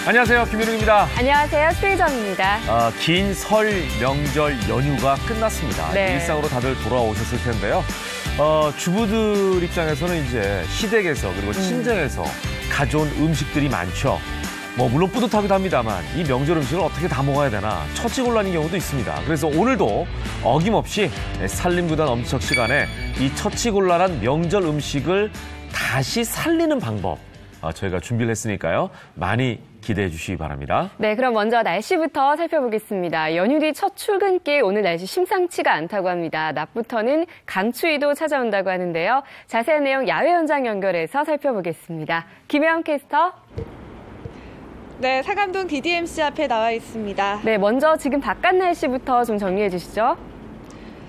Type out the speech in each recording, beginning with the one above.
안녕하세요, 김민웅입니다. 안녕하세요, 수혜정입니다. 긴 설 명절 연휴가 끝났습니다. 네. 일상으로 다들 돌아오셨을 텐데요. 주부들 입장에서는 이제 시댁에서 그리고 친정에서 가져온 음식들이 많죠. 물론 뿌듯하기도 합니다만 이 명절 음식을 어떻게 다 먹어야 되나 처치곤란인 경우도 있습니다. 그래서 오늘도 어김없이 살림구단 엄지척 시간에 이 처치곤란한 명절 음식을 다시 살리는 방법 저희가 준비를 했으니까요. 많이 기대해 주시기 바랍니다. 네, 그럼 먼저 날씨부터 살펴보겠습니다. 연휴 뒤 첫 출근길 오늘 날씨 심상치가 않다고 합니다. 낮부터는 강추위도 찾아온다고 하는데요. 자세한 내용 야외 현장 연결해서 살펴보겠습니다. 김혜영 캐스터. 네, 상암동 DDMC 앞에 나와 있습니다. 네, 먼저 지금 바깥 날씨부터 좀 정리해 주시죠.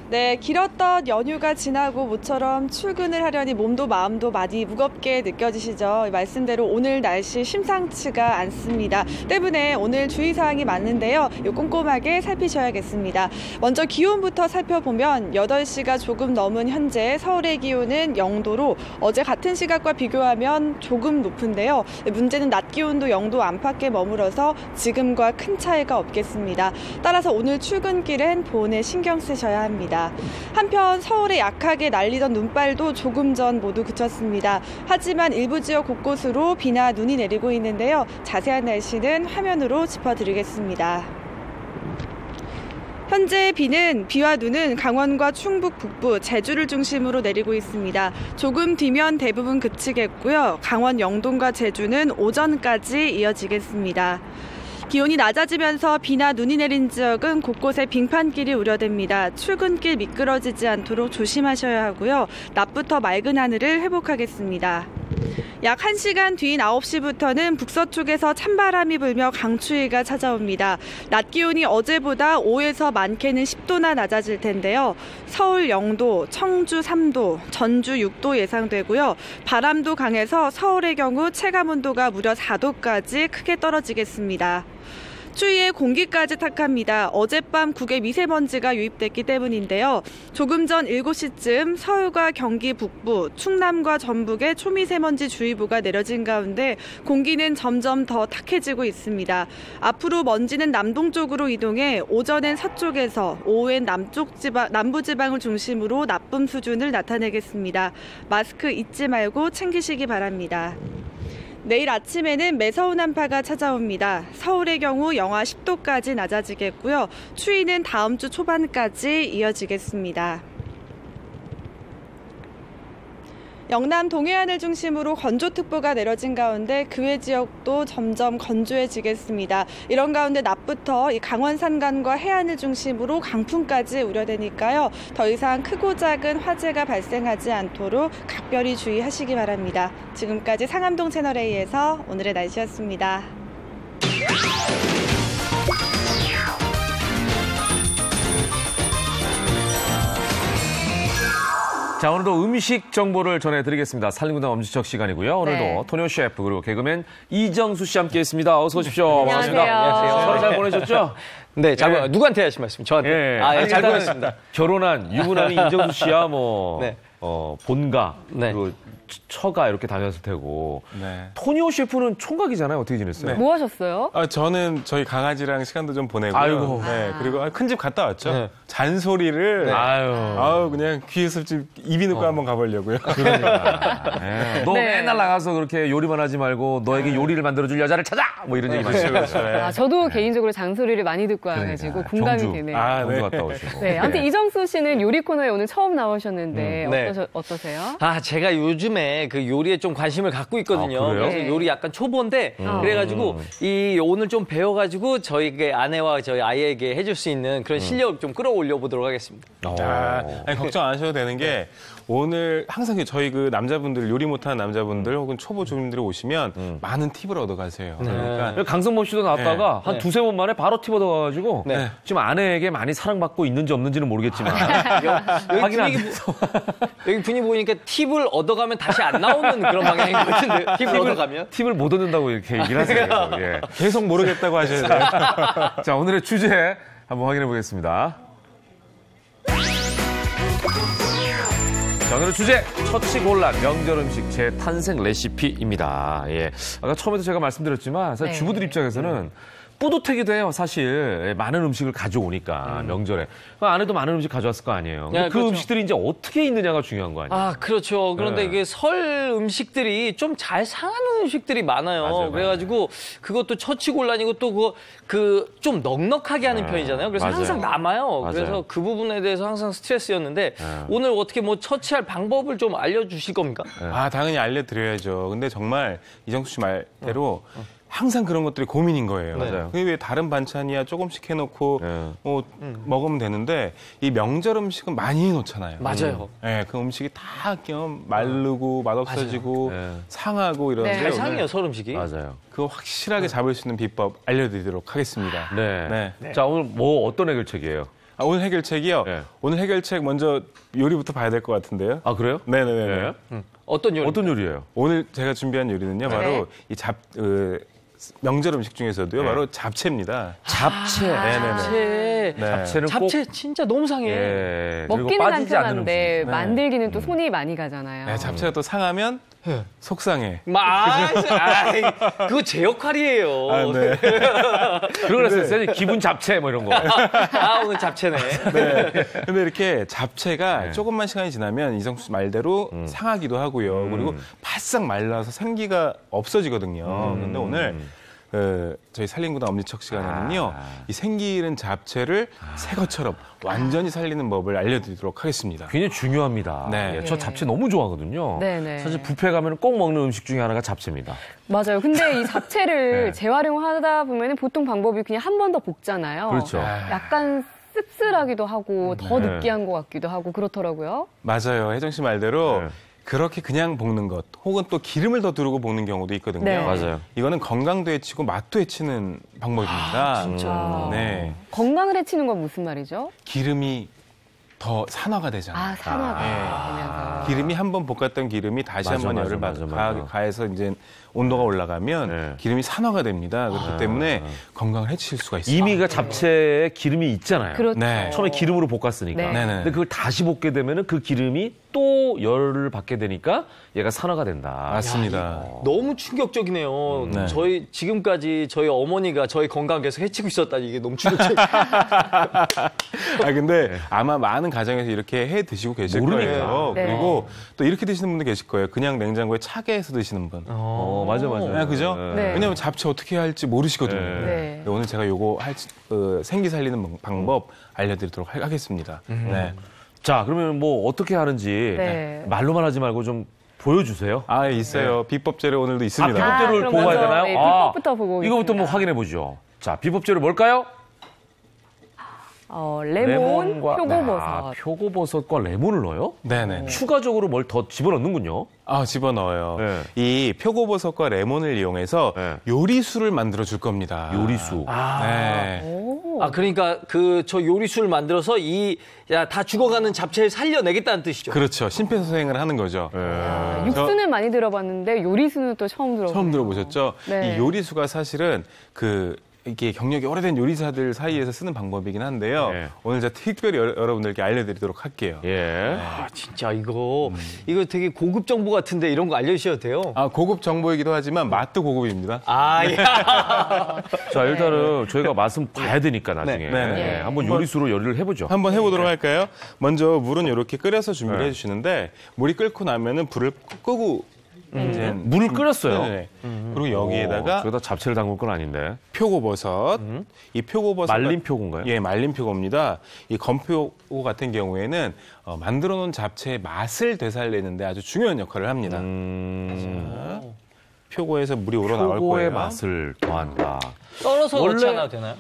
네, 길었던 연휴가 지나고 모처럼 출근을 하려니 몸도 마음도 많이 무겁게 느껴지시죠? 말씀대로 오늘 날씨 심상치가 않습니다. 때문에 오늘 주의사항이 많은데요. 꼼꼼하게 살피셔야겠습니다. 먼저 기온부터 살펴보면 8시가 조금 넘은 현재 서울의 기온은 0도로 어제 같은 시각과 비교하면 조금 높은데요. 문제는 낮 기온도 0도 안팎에 머물어서 지금과 큰 차이가 없겠습니다. 따라서 오늘 출근길엔 보온에 신경 쓰셔야 합니다. 한편 서울에 약하게 날리던 눈발도 조금 전 모두 그쳤습니다. 하지만 일부 지역 곳곳으로 비나 눈이 내리고 있는데요. 자세한 날씨는 화면으로 짚어드리겠습니다. 현재 비와 눈은 강원과 충북 북부, 제주를 중심으로 내리고 있습니다. 조금 뒤면 대부분 그치겠고요. 강원 영동과 제주는 오전까지 이어지겠습니다. 기온이 낮아지면서 비나 눈이 내린 지역은 곳곳에 빙판길이 우려됩니다. 출근길 미끄러지지 않도록 조심하셔야 하고요. 낮부터 맑은 하늘을 회복하겠습니다. 약 1시간 뒤인 9시부터는 북서쪽에서 찬바람이 불며 강추위가 찾아옵니다. 낮 기온이 어제보다 5에서 많게는 10도나 낮아질 텐데요. 서울 0도, 청주 3도, 전주 6도 예상되고요. 바람도 강해서 서울의 경우 체감온도가 무려 4도까지 크게 떨어지겠습니다. 추위에 공기까지 탁합니다. 어젯밤 국외 미세먼지가 유입됐기 때문인데요. 조금 전 7시쯤 서울과 경기 북부, 충남과 전북에 초미세먼지 주의보가 내려진 가운데 공기는 점점 더 탁해지고 있습니다. 앞으로 먼지는 남동쪽으로 이동해 오전엔 서쪽에서 오후엔 남부지방을 중심으로 나쁨 수준을 나타내겠습니다. 마스크 잊지 말고 챙기시기 바랍니다. 내일 아침에는 매서운 한파가 찾아옵니다. 서울의 경우 영하 10도까지 낮아지겠고요. 추위는 다음 주 초반까지 이어지겠습니다. 영남 동해안을 중심으로 건조특보가 내려진 가운데 그 외 지역도 점점 건조해지겠습니다. 이런 가운데 낮부터 이 강원 산간과 해안을 중심으로 강풍까지 우려되니까요. 더 이상 크고 작은 화재가 발생하지 않도록 각별히 주의하시기 바랍니다. 지금까지 상암동 채널A에서 오늘의 날씨였습니다. 자, 오늘도 음식 정보를 전해드리겠습니다. 살림구단 엄지척 시간이고요. 오늘도 네. 토니오 셰프 그리고 개그맨 이정수 씨 함께했습니다. 어서 오십시오. 안녕하세요. 반갑습니다. 설을 잘 보내셨죠? 네, 누구한테 하신 말씀? 저한테. 잘 일단은 보냈습니다. 결혼한 유부남인 이정수 씨야 네. 본가 네. 그리고 처가 이렇게 다녔을 테고. 네. 토니오 셰프는 총각이잖아요. 어떻게 지냈어요? 뭐 하셨어요? 저는 저희 강아지랑 시간도 좀 보내고요. 아이고. 네, 그리고 큰 집 갔다 왔죠. 네. 잔소리를. 네. 아유. 그냥 귀에서집 입이 늦고 한번 가보려고요. 그러니까. 네. 너 네. 맨날 나가서 그렇게 요리만 하지 말고 너에게 요리를 만들어줄 여자를 찾아! 뭐 이런 얘기 많이 그렇죠. 네. 저도 개인적으로 장소리를 많이 듣고 와가지고 공감이 경주. 되네요. 경주 갔다 오시고. 네, 아무튼 이정수 씨는 요리 코너에 오늘 처음 나오셨는데 네. 어떠세요? 제가 요즘에 그 요리에 좀 관심을 갖고 있거든요. 아, 그래요? 그래서 네. 요리 약간 초보인데 그래가지고 오늘 좀 배워가지고 저희 아내와 저희 아이에게 해줄 수 있는 그런 실력을 좀 끌어올려 보도록 하겠습니다. 걱정 안 하셔도 되는 게 오늘 항상 저희 그 남자분들 요리 못하는 남자분들 혹은 초보 주민들이 오시면 많은 팁을 얻어가세요. 그러니까 강성범 씨도 나왔다가 한 네. 두세 번 만에 바로 팁 얻어가지고 네. 지금 아내에게 많이 사랑받고 있는지 없는지는 모르겠지만 확인 안 돼서 여기 분위기 보니까 팁을 얻어가면 다시 안 나오는 그런 방향인 것 같은데 팁을 얻어가면. 팁을 못 얻는다고 이렇게 얘기를 하세요. 계속. 예. 계속 모르겠다고 하셔야 돼요. 자, 오늘의 주제 한번 확인해 보겠습니다. 자, 오늘의 주제, 처치곤란 명절 음식 재탄생 레시피입니다. 예. 아까 처음에도 제가 말씀드렸지만 사실 네. 주부들 입장에서는 뿌듯하기도 해요. 사실 많은 음식을 가져오니까 명절에 그 안에도 많은 음식 가져왔을 거 아니에요. 근데 그 그렇죠. 음식들이 이제 어떻게 있느냐가 중요한 거 아니에요. 아, 그렇죠. 그런데 네. 이게 설 음식들이 좀 잘 상하는 음식들이 많아요. 맞아요. 그래가지고 그것도 처치곤란이고 또 좀 넉넉하게 하는 편이잖아요. 그래서 맞아요. 항상 남아요. 맞아요. 그래서 그 부분에 대해서 항상 스트레스였는데 오늘 어떻게 뭐 처치할 방법을 좀 알려주실 겁니까? 아, 당연히 알려드려야죠. 근데 정말 이정수 씨 말대로 항상 그런 것들이 고민인 거예요. 맞아요. 그게 왜 다른 반찬이야 조금씩 해놓고 네. 먹으면 되는데 이 명절 음식은 많이 해놓잖아요. 맞아요. 네, 그 음식이 다 마르고 맛없어지고 네. 상하고 이러는데 네. 잘 오늘 상해요, 설 음식이. 맞아요. 그거 확실하게 잡을 수 있는 비법 알려드리도록 하겠습니다. 네. 네. 자, 오늘 뭐 어떤 해결책이에요? 아, 오늘 해결책이요? 네. 오늘 해결책 먼저 요리부터 봐야 될 것 같은데요. 아, 그래요? 네네네. 네. 어떤 요리? 어떤 요리예요? 오늘 제가 준비한 요리는요, 바로 이 명절 음식 중에서도요, 네. 바로 잡채입니다. 잡채. 네네네. 잡채. 네. 잡채는 꼭 잡채 진짜 너무 상해. 예, 그리고 먹기는 빠지지 않는 간편한데 음식. 만들기는 또 손이 많이 가잖아요. 네, 잡채가 또 상하면 속상해. 그거 제 역할이에요. 아, 네. 그런 거 했어요. 기분 잡채 뭐 이런 거. 아, 오늘 잡채네. 네. 근데 이렇게 잡채가 조금만 시간이 지나면 이성수 씨 말대로 상하기도 하고요. 그리고 바싹 말라서 생기가 없어지거든요. 근데 오늘 저희 살림구단 엄지척 시간에는요, 이 생기는 잡채를 새 것처럼 완전히 살리는 법을 알려드리도록 하겠습니다. 굉장히 중요합니다. 네. 예, 저 잡채 너무 좋아하거든요. 네네. 사실 뷔페 가면 꼭 먹는 음식 중에 하나가 잡채입니다. 맞아요. 근데 이 잡채를 네. 재활용하다 보면 보통 방법이 그냥 한 번 더 볶잖아요. 그렇죠. 약간 씁쓸하기도 하고 더 네. 느끼한 것 같기도 하고 그렇더라고요. 맞아요. 혜정 씨 말대로 네. 그렇게 그냥 볶는 것, 혹은 또 기름을 더 두르고 볶는 경우도 있거든요. 네. 맞아요. 이거는 건강도 해치고 맛도 해치는 방법입니다. 진짜. 네. 건강을 해치는 건 무슨 말이죠? 기름이 더 산화가 되잖아요. 아, 산화가 되면서. 기름이 한 번 볶았던 기름이 다시 맞아, 한번 열을 맞아, 맞아. 가해서 이제 온도가 올라가면 네. 기름이 산화가 됩니다. 그렇기 때문에 건강을 해칠 수가 있어요. 이미 그 잡채에 기름이 있잖아요. 그렇죠. 네. 처음에 기름으로 볶았으니까. 네. 네네. 근데 그걸 다시 볶게 되면은 그 기름이 또 열을 받게 되니까 얘가 산화가 된다. 맞습니다. 너무 충격적이네요. 네. 지금까지 저희 어머니가 저희 건강 계속 해치고 있었다니 이게 너무 충격적이에요. 아 근데 아마 많은 가정에서 이렇게 해 드시고 계실 모르니까. 거예요. 네. 그리고 또 이렇게 드시는 분도 계실 거예요. 그냥 냉장고에 차게 해서 드시는 분. 맞아. 네, 그죠? 네. 왜냐면 잡채 어떻게 해야 할지 모르시거든요. 네. 네. 오늘 제가 요거 생기 살리는 방법 알려드리도록 하겠습니다. 네. 자, 그러면 뭐 어떻게 하는지 네. 말로만 하지 말고 좀 보여주세요. 아, 있어요. 비법 재료 오늘도 있습니다. 비법재료를 그럼 보고 가야 먼저, 되나요? 네, 비법부터 보고 이거부터 한번 있습니다. 확인해 보죠. 자, 비법재료 뭘까요? 레몬, 표고버섯. 표고버섯과 레몬을 넣어요? 네네. 추가적으로 뭘 더 집어넣는군요. 아, 집어넣어요. 네. 이 표고버섯과 레몬을 이용해서 네. 요리수를 만들어 줄 겁니다. 요리수. 네. 오. 아, 그러니까 저 요리수를 만들어서 다 죽어가는 잡채를 살려내겠다는 뜻이죠. 그렇죠. 심폐소생을 하는 거죠. 아, 육수는 많이 들어봤는데 요리수는 또 처음 들어보네요. 처음 들어보셨죠? 네. 이 요리수가 사실은 이게 경력이 오래된 요리사들 사이에서 쓰는 방법이긴 한데요. 네. 오늘 제가 특별히 여러분들께 알려드리도록 할게요. 예. 아, 진짜 이거 되게 고급 정보 같은데 이런 거 알려주셔도 돼요? 아, 고급 정보이기도 하지만 맛도 고급입니다. 아, 야. 자, 일단은 저희가 맛은 봐야 되니까 나중에. 네, 네, 네. 한번 요리수로 요리를 해보죠. 한번 해보도록 할까요? 먼저 물은 이렇게 끓여서 준비를 네. 해주시는데 물이 끓고 나면은 불을 끄고 이제 물을 끓였어요. 네네. 그리고 여기에다가 저기다 잡채를 담글 건 아닌데. 표고버섯, 이 표고버섯 말린 표고인가요? 예, 말린 표고입니다. 이 건표고 같은 경우에는 만들어 놓은 잡채의 맛을 되살리는데 아주 중요한 역할을 합니다. 표고에서 물이 우러나올 표고의 거예요. 맛을 더한다. 썰어서 넣지 원래- 않아도 되나요?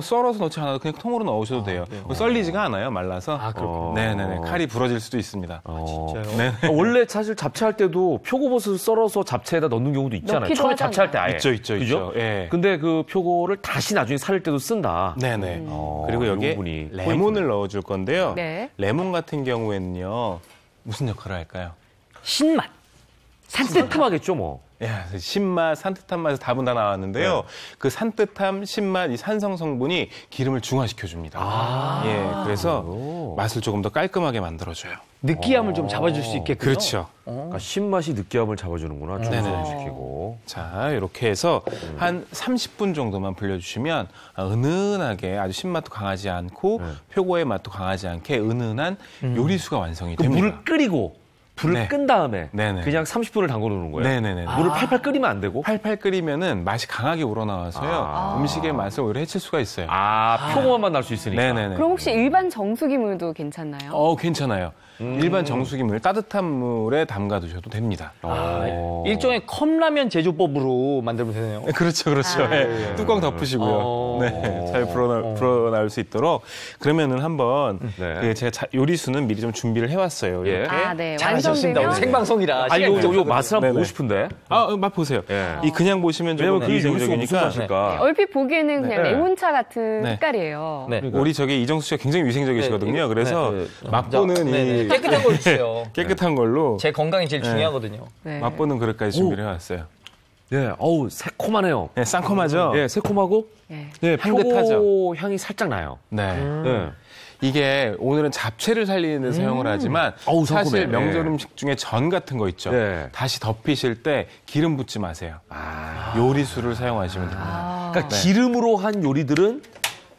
썰어서 넣지 않아도 그냥 통으로 넣으셔도 돼요. 썰리지가 않아요, 말라서. 아, 그렇군요. 네네네. 칼이 부러질 수도 있습니다. 진짜요? 네. 원래 사실 잡채할 때도 표고버섯을 썰어서 잡채에다 넣는 경우도 있잖아요. 넣기도 처음에 하잖아요. 잡채할 때 아예. 있죠, 있죠, 그죠? 있죠. 예. 근데 그 표고를 다시 나중에 살릴 때도 쓴다. 네네. 어, 그리고 요 여기에 부분이 레몬을 넣어줄 건데요. 네. 레몬 같은 경우에는요, 무슨 역할을 할까요? 신맛. 산뜻하겠죠, 뭐. 야, 신맛, 산뜻한 맛에서 답은 다 나왔는데요. 네. 그 산뜻함, 신맛, 이 산성 성분이 기름을 중화시켜 줍니다. 예, 그래서 맛을 조금 더 깔끔하게 만들어줘요. 느끼함을 좀 잡아줄 수 있겠군요. 그렇죠. 그러니까 신맛이 느끼함을 잡아주는구나. 중화시키고. 자, 이렇게 해서 한 30분 정도만 불려주시면 은은하게 아주 신맛도 강하지 않고 표고의 맛도 강하지 않게 은은한 요리수가 완성이 그 됩니다. 물을 끓이고 불을 네. 끈 다음에 네네. 그냥 30분을 담궈 놓는 거예요. 네네네. 물을 팔팔 끓이면 안 되고. 팔팔 끓이면은 맛이 강하게 우러나와서요. 음식의 맛을 오히려 해칠 수가 있어요. 표고만 맛 날 수 있으니까. 네네네. 그럼 혹시 일반 정수기물도 괜찮나요? 괜찮아요. 일반 정수기물, 따뜻한 물에 담가 두셔도 됩니다. 일종의 컵라면 제조법으로 만들면 되네요. 그렇죠, 그렇죠. 네. 뚜껑 덮으시고요. 네, 잘 불어나올 수 있도록. 그러면은 한번 네. 제가 요리수는 미리 좀 준비를 해왔어요. 예. 이렇게. 네. 잘하셨습니다. 오늘 완성되면 생방송이라. 이거 맛을 한번 네네. 보고 싶은데. 맛 보세요. 예. 이 그냥 보시면 좀 왜냐면 그 요리수가 무슨 위생적이니까. 맛일까. 얼핏 보기에는 그냥 네. 레몬차 같은 네. 색깔이에요. 네. 우리 저기 이정수 씨가 굉장히 위생적이시거든요. 네. 그래서 네. 맛보는 네네. 이 깨끗한 걸 주세요. 깨끗한 걸로 제 건강이 제일 중요하거든요. 네. 맛보는 그릇까지 준비를 해왔어요. 네, 어우, 새콤하네요. 네, 쌍콤하죠? 예, 새콤하고, 네. 네, 향긋하죠? 표고 향이 살짝 나요. 네. 네. 이게 오늘은 잡채를 살리는 데 사용을 하지만 어우, 사실 상큼해. 명절 네. 음식 중에 전 같은 거 있죠. 네. 다시 덮이실 때 기름 붓지 마세요. 요리수를 사용하시면 됩니다. 그러니까 기름으로 한 요리들은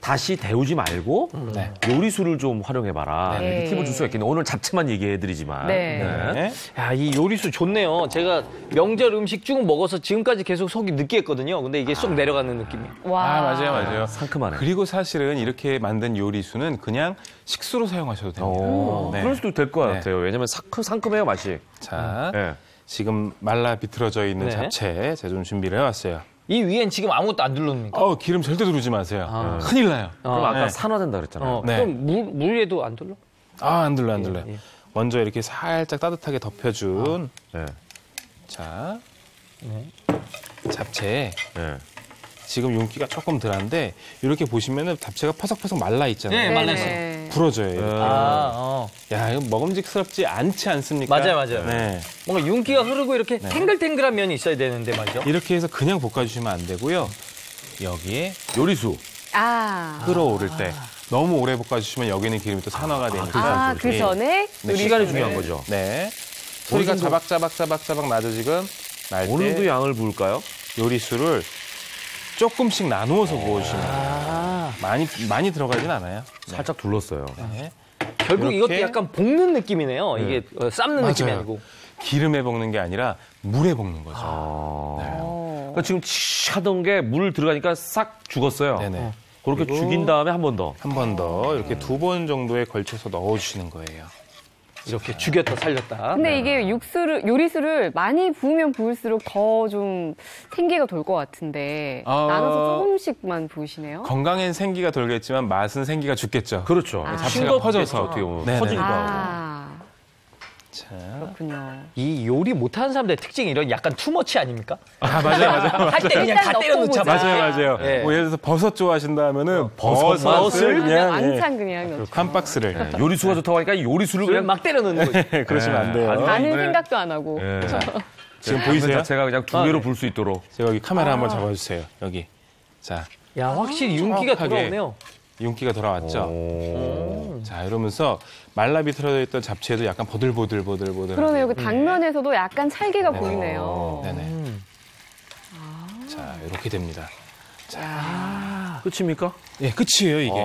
다시 데우지 말고 네. 요리수를 좀 활용해봐라. 네. 이렇게 팁을 줄 수가 있겠네요. 오늘 잡채만 얘기해드리지만. 네. 네. 야, 이 요리수 좋네요. 제가 명절 음식 쭉 먹어서 지금까지 계속 속이 느끼했거든요. 근데 이게 쏙 내려가는 느낌이에요. 와. 맞아요. 상큼하네. 그리고 사실은 이렇게 만든 요리수는 그냥 식수로 사용하셔도 됩니다. 네. 그럴 수도 될 것 네. 같아요. 왜냐면 상큼해요, 맛이. 자, 네. 지금 말라 비틀어져 있는 네. 잡채 제가 좀 준비를 해왔어요. 이 위엔 지금 아무것도 안 둘러놓습니까? 기름 절대 두르지 마세요. 큰일 나요. 그럼 아까 네. 산화된다 그랬잖아요. 네. 그럼 물에도 안 둘러? 안 둘러, 안 둘러요. 예. 먼저 이렇게 살짝 따뜻하게 덮여준 네. 자, 네. 잡채. 네. 지금 윤기가 조금 덜한데 이렇게 보시면은 잡채가 퍼석퍼석 말라 있잖아요. 네, 말랐어요. 네. 부러져요. 이렇게. 아, 야, 이거 먹음직스럽지 않지 않습니까? 맞아요. 네. 뭔가 윤기가 흐르고 이렇게 탱글탱글한 면이 있어야 되는데 말이죠. 이렇게 해서 그냥 볶아주시면 안 되고요. 여기에 요리수. 끓어오를 때 너무 오래 볶아주시면 여기는 기름이 또 산화가 되니까. 그 전에 네, 시간이 중요한 거죠. 네. 소리가 어느 정도- 자박자박 나죠 지금. 날 어느 정도 때 양을 부을까요? 요리수를 조금씩 나누어서 부어주시면 돼요. 많이 들어가진 않아요. 살짝 둘렀어요. 네. 결국 이렇게- 이것도 약간 볶는 느낌이네요. 이게 삶는 느낌이 맞아요. 아니고. 기름에 볶는 게 아니라 물에 볶는 거죠. 그러니까 지금 치 하던 게 물 들어가니까 싹 죽었어요. 네네. 그렇게 그리고 죽인 다음에 한 번 더. 한 번 더 이렇게 2번 정도에 걸쳐서 넣어주시는 거예요. 이렇게 죽였다 살렸다. 근데 이게 요리수를 많이 부으면 부을수록 더 좀 생기가 돌 것 같은데 나눠서 조금씩만 부으시네요. 건강엔 생기가 돌겠지만 맛은 생기가 죽겠죠. 그렇죠. 잡채가 퍼져서 어떻게 보면 네네. 퍼지기도 하고. 자, 그렇군요. 이 요리 못하는 사람들의 특징이 이런 약간 투머치 아닙니까? 맞아요. 할 때 그냥 다 일단 때려 넣고 넣자. 보자. 맞아요. 예. 뭐 예를 들어서 버섯 좋아하신다 하면은 버섯을 버섯을 그냥 왕창 그냥 한 박스를 네, 요리수가 좋다고 하니까 요리수를 그냥 그냥 막 때려 넣는 거죠. 그러시면 안 돼요. 아주- 아는 네. 생각도 안 하고. 지금 보이세요? 자체가 그냥 두 개로 불 수 있도록. 제가 여기 카메라 한번 잡아주세요. 여기. 자, 야, 확실히 윤기가 정확하게. 돌아오네요. 윤기가 돌아왔죠. 오. 자, 이러면서 말라 비틀어져 있던 잡채도 약간 보들보들보들보들. 그러네요. 그 당면에서도 약간 찰기가 보이네요. 네네. 자, 이렇게 됩니다. 끝입니까? 예, 끝이에요, 이게.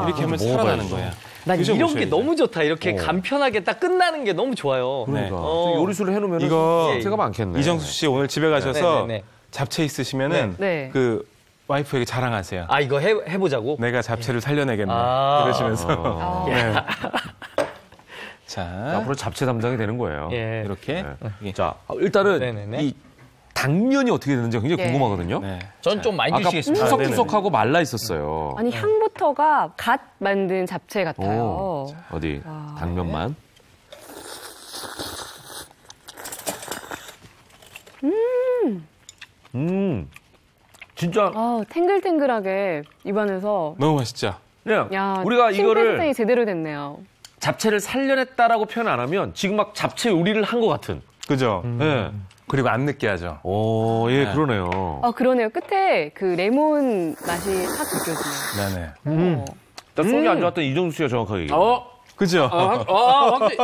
이렇게 하면 살아나는 거예요. 난 드셔보셔야죠. 이런 게 너무 좋다. 이렇게 간편하게 딱 끝나는 게 너무 좋아요. 그러니까. 어. 요리수를 해놓으면 이거 제가 많겠네. 이정수 씨 오늘 집에 가셔서 네네네. 잡채 있으시면은 네. 그 와이프에게 자랑하세요. 아, 이거 해보자고? 내가 잡채를 살려내겠네. 아. 그러시면서. 네. 자, 앞으로 잡채 담당이 되는 거예요. 예. 이렇게. 네. 자, 일단은 네네네. 이 당면이 어떻게 되는지 굉장히 네. 궁금하거든요. 네. 전 좀 많이 아까 주시겠습니다. 푸석푸석하고 말라 있었어요. 아니 향부터가 갓 만든 잡채 같아요. 어디 당면만. 진짜 탱글탱글하게 입안에서 너무 맛있죠? 그냥 야 우리가 이거를 신패스팅이 제대로 됐네요. 잡채를 살려냈다라고 표현 안 하면 지금 막 잡채 요리를 한 것 같은. 그죠? 네. 그리고 안 느끼하죠. 오, 예, 그러네요. 그러네요. 끝에 그 레몬 맛이 확 느껴지네요. 네네. 일단 속이 안 좋았던 이정수 씨가 정확하게 얘기해요. 그죠? 확실히.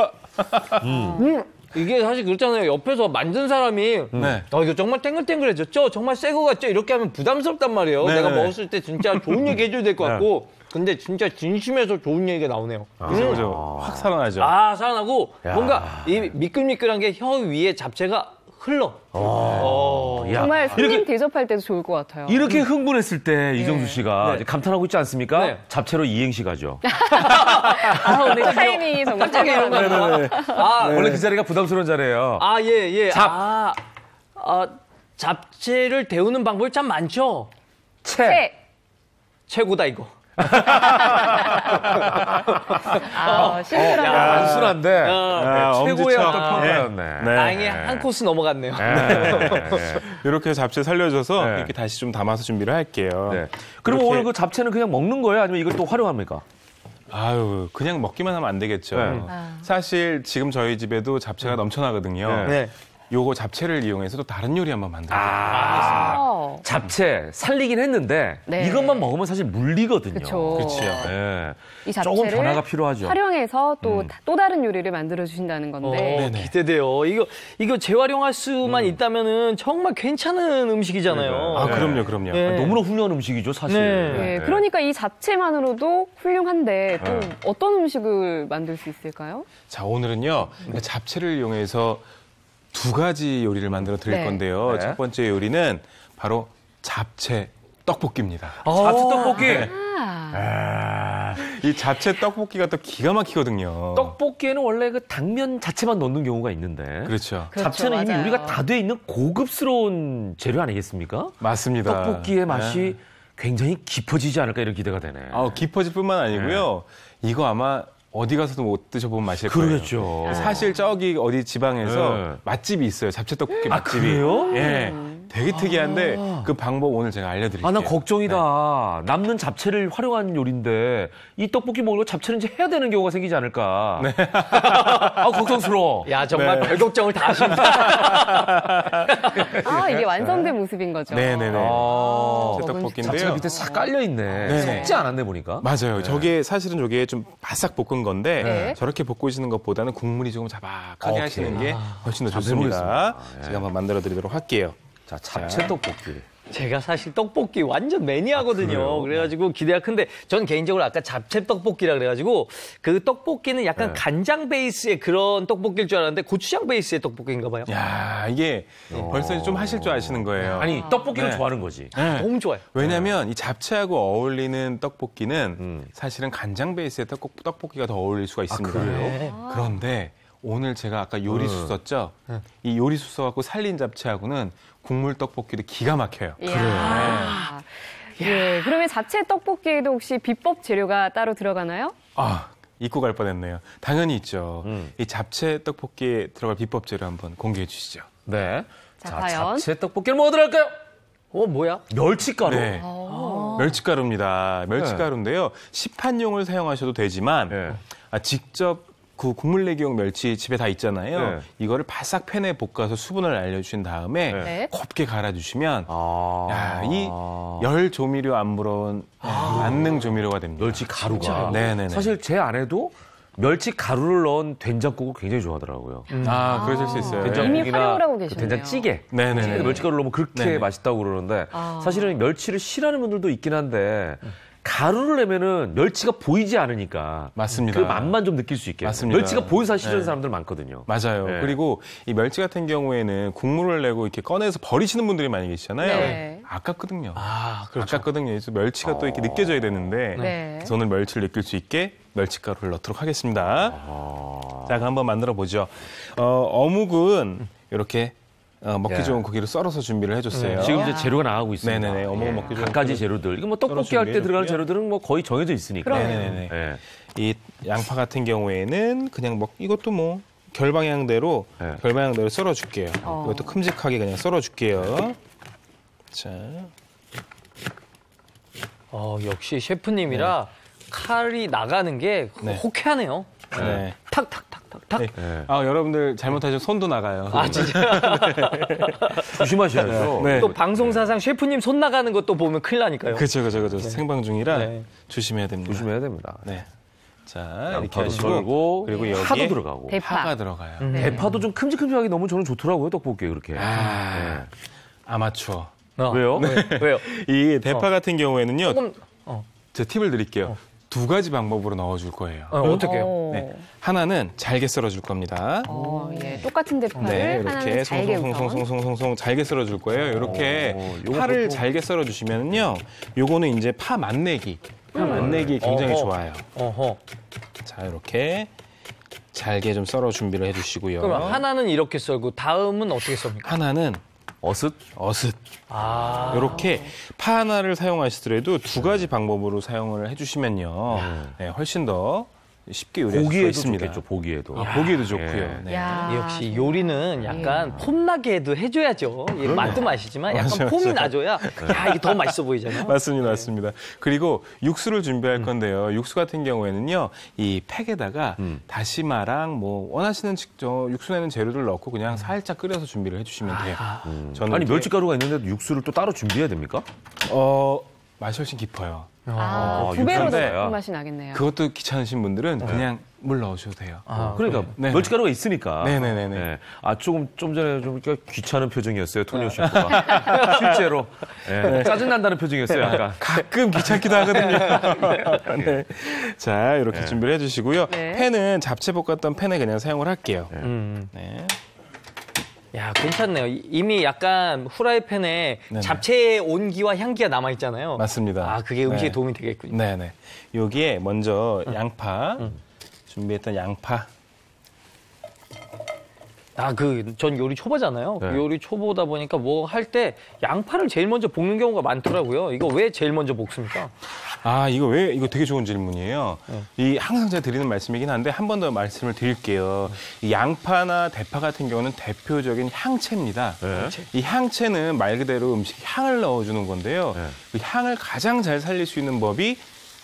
이게 사실 그렇잖아요. 옆에서 만든 사람이 네. 이거 정말 탱글탱글해졌죠? 정말 새 거 같죠? 이렇게 하면 부담스럽단 말이에요. 네, 내가 네. 먹었을 때 진짜 좋은 얘기 해줘야 될 것 같고 근데 진짜 진심에서 좋은 얘기가 나오네요. 그죠? 확 살아나죠. 살아나고 뭔가 이 미끌미끌한 게 혀 위에 잡채가 흘러. 야, 정말 손님 이렇게, 대접할 때도 좋을 것 같아요. 이렇게 흥분했을 때 이정수 씨가 네. 이제 감탄하고 있지 않습니까? 네. 잡채로 이행시 가죠. 오늘 타이밍이 정말 갑자기 이런 거. 원래 그 자리가 부담스러운 자리예요. 예. 잡채를 데우는 방법이 참 많죠. 채. 최고다 이거. 심플하다. 단순한데 최고의 엄지척. 어떤 평가였네. 네. 다행히 한 코스 넘어갔네요. 이렇게 잡채 살려줘서 네. 이렇게 다시 좀 담아서 준비를 할게요. 네. 그럼 이렇게- 오늘 그 잡채는 그냥 먹는 거예요? 아니면 이걸 또 활용합니까? 아유, 그냥 먹기만 하면 안 되겠죠. 네. 사실 지금 저희 집에도 잡채가 넘쳐나거든요. 네. 요거 잡채를 이용해서 또 다른 요리 한번 만들어 보겠습니다. 잡채 살리긴 했는데 네. 이것만 먹으면 사실 물리거든요. 그쵸. 그렇죠. 네. 이 조금 잡채를 변화가 필요하죠. 활용해서 또 다른 요리를 만들어 주신다는 건데. 네네. 기대돼요. 이거 재활용할 수만 있다면은 정말 괜찮은 음식이잖아요. 아, 그럼요. 네. 너무나 훌륭한 음식이죠, 사실. 네. 네, 그러니까 이 잡채만으로도 훌륭한데 또 어떤 음식을 만들 수 있을까요? 자, 오늘은요, 잡채를 이용해서 두 가지 요리를 만들어 드릴 네. 건데요. 네. 첫 번째 요리는 바로 잡채 떡볶이입니다. 잡채 떡볶이. 이 잡채 떡볶이가 또 기가 막히거든요. 떡볶이에는 원래 그 당면 자체만 넣는 경우가 있는데. 그렇죠. 그렇죠, 잡채는 이미 맞아요. 요리가 다 돼 있는 고급스러운 재료 아니겠습니까? 맞습니다. 떡볶이의 맛이 굉장히 깊어지지 않을까 이런 기대가 되네. 깊어질 뿐만 아니고요. 이거 아마 어디 가서도 못 드셔본 맛일 거예요. 그러겠죠. 사실 저기 어디 지방에서 네. 맛집이 있어요. 잡채 떡볶이 맛집이. 그래요? 예. 되게 특이한데 그 방법 오늘 제가 알려드릴게요. 난 걱정이다. 남는 잡채를 활용한 요리인데 이 떡볶이 먹으려고 잡채는 이제 해야 되는 경우가 생기지 않을까. 걱정스러워. 야 정말 별 걱정을 다 하신다. 이게 완성된 모습인 거죠. 네네네. 아, 잡채 떡볶이인데요. 잡채가 밑에 싹 깔려있네. 네네. 섞지 않았네, 보니까. 맞아요. 저게 사실은 저게 좀 바싹 볶은 건데 네. 저렇게 볶으시는 것보다는 국물이 조금 자박하게 오케이. 하시는 게 훨씬 더 한번 좋습니다. 해보겠습니다. 제가 한번 만들어 드리도록 할게요. 자, 잡채 떡볶이. 제가 사실 떡볶이 완전 매니아거든요. 그래가지고 기대가 큰데 전 개인적으로 아까 잡채 떡볶이라 그래가지고 그 떡볶이는 약간 간장 베이스의 그런 떡볶이일 줄 알았는데 고추장 베이스의 떡볶이인가 봐요. 야, 이게 벌써 좀 하실 줄 아시는 거예요. 아니, 떡볶이를 네. 좋아하는 거지. 네. 너무 좋아요. 왜냐면 이 잡채하고 어울리는 떡볶이는 사실은 간장 베이스의 떡볶이가 더 어울릴 수가 있습니다. 그래요? 그런데 오늘 제가 아까 요리수 썼죠? 이 요리수 써갖고 살린 잡채하고는 국물 떡볶이도 기가 막혀요. 이야. 예, 그러면 잡채 떡볶이에도 혹시 비법 재료가 따로 들어가나요? 잊고 갈 뻔했네요. 당연히 있죠. 이 잡채 떡볶이에 들어갈 비법 재료 한번 공개해 주시죠. 네. 자, 과연? 잡채 떡볶이를 뭐 들어갈까요? 뭐야? 멸치가루. 네. 멸치가루입니다. 멸치가루인데요. 시판용을 사용하셔도 되지만 네. 직접 그 국물 내기용 멸치 집에 다 있잖아요. 네. 이거를 바싹 팬에 볶아서 수분을 알려주신 다음에 네. 곱게 갈아주시면 아. 이 열 조미료 안 물어온 만능 조미료가 됩니다. 멸치 가루가. 네네네. 사실 제 아내도 멸치 가루를 넣은 된장국을 굉장히 좋아하더라고요. 그러실 수 있어요. 이미 활용을 하고 그 계셨네요. 된장찌개. 네네네. 멸치가루 넣으면 그렇게 네네. 맛있다고 그러는데 사실은 멸치를 싫어하는 분들도 있긴 한데 가루를 내면은 멸치가 보이지 않으니까 맞습니다. 그 맛만 좀 느낄 수 있게. 맞습니다. 멸치가 보여서 싫어하는 네. 사람들 많거든요. 맞아요. 네. 그리고 이 멸치 같은 경우에는 국물을 내고 이렇게 꺼내서 버리시는 분들이 많이 계시잖아요. 네. 아깝거든요. 그렇죠. 아깝거든요. 그래서 멸치가 또 이렇게 느껴져야 되는데 네. 그래서 오늘 멸치를 느낄 수 있게 멸치가루를 넣도록 하겠습니다. 자, 그럼 한번 만들어 보죠. 어묵은 이렇게 먹기 예. 좋은 고기를 썰어서 준비를 해줬어요. 지금 이제 재료가 나가고 있습니다. 네네네. 어묵은 먹기 좋은 갖가지 고기. 재료들. 이거 뭐 떡볶이 할 때 썰어서 들어가는 준비해줬고요. 재료들은 뭐 거의 정해져 있으니까. 네네네. 예. 이 양파 같은 경우에는 그냥 이것도 뭐 결방향대로 네. 결방향대로 썰어줄게요. 이것도 큼직하게 그냥 썰어줄게요. 자, 역시 셰프님이라 칼이 나가는 게 네. 호쾌하네요. 네. 탁탁탁탁탁. 네. 아, 여러분들 잘못하시면 손도 나가요. 아, 진짜. 조심하셔야죠. 네. 또 방송사상 셰프님 손 나가는 것도 보면 큰일 나니까요. 그렇죠. 생방 중이라 네. 조심해야 됩니다. 조심해야 됩니다. 네. 자, 이렇게 양파도 하시고 썰고, 그리고 여기에 파도 들어가고. 대파. 파가 들어가요. 대파도 좀 큼직큼직하게 넣으면 저는 좋더라고요, 떡볶이에 그렇게. 아, 아마추어. 왜요? 왜요? 이 대파 같은 경우에는요. 조금 제가 팁을 드릴게요. 두 가지 방법으로 넣어줄 거예요. 어떻게요? 네. 하나는 잘게 썰어줄 겁니다. 예, 똑같은 대파를 네, 하나는 이렇게 잘게 우선. 송송송송송송 잘게 썰어줄 거예요. 이렇게 요거 파를 보통- 잘게 썰어주시면요, 요거는 이제 파 맛내기 굉장히 좋아요. 어허. 자, 이렇게 잘게 좀 썰어 준비를 해주시고요. 그럼 하나는 이렇게 썰고 다음은 어떻게 썹니까? 하나는 어슷? 아. 이렇게 파 하나를 사용하시더라도 두 가지 방법으로 사용을 해주시면요, 네, 훨씬 더 쉽게 요리할 수 보기에도 있습니다. 좋겠죠, 보기에도. 아, 보기에도 좋고요. 네. 야. 역시 요리는 약간 폼나게도 해줘야죠. 이 맛도 맛이지만 약간 맞아요, 폼이 맞아요. 나줘야 야 이게 더 맛있어 보이잖아요. 맞습니다. 그리고 육수를 준비할 건데요. 육수 같은 경우에는요, 이 팩에다가 다시마랑 뭐 원하시는 육수 내는 재료들 넣고 그냥 살짝 끓여서 준비를 해주시면 돼요. 저는 아니, 이제, 멸치가루가 있는데 육수를 또 따로 준비해야 됩니까? 맛이 훨씬 깊어요. 두 배로 더 육수야. 깊은 맛이 나겠네요. 그것도 귀찮으신 분들은 그냥 물 넣으셔도 돼요. 그러니까 네. 멸치가루가 있으니까. 네네네네. 네. 아, 좀 전에 좀 귀찮은 표정이었어요, 토니오 셰프가. 실제로. 네. 짜증난다는 표정이었어요, 약간. 가끔 귀찮기도 하거든요. 네. 자, 이렇게 준비를 해주시고요. 네. 팬은 잡채 볶았던 팬에 그냥 사용을 할게요. 네. 야 괜찮네요. 이미 약간 후라이팬에 네네. 잡채의 온기와 향기가 남아 있잖아요. 맞습니다. 아 그게 음식에 네. 도움이 되겠군요. 네네. 여기에 먼저 양파, 준비했던 양파. 전 요리 초보잖아요. 네. 요리 초보다 보니까 뭐 할 때 양파를 제일 먼저 볶는 경우가 많더라고요. 이거 왜 제일 먼저 볶습니까? 아, 이거 되게 좋은 질문이에요. 항상 제가 드리는 말씀이긴 한데 한 번 더 말씀을 드릴게요. 이 양파나 대파 같은 경우는 대표적인 향채입니다. 네. 이 향채는 말 그대로 음식에 향을 넣어주는 건데요. 네. 그 향을 가장 잘 살릴 수 있는 법이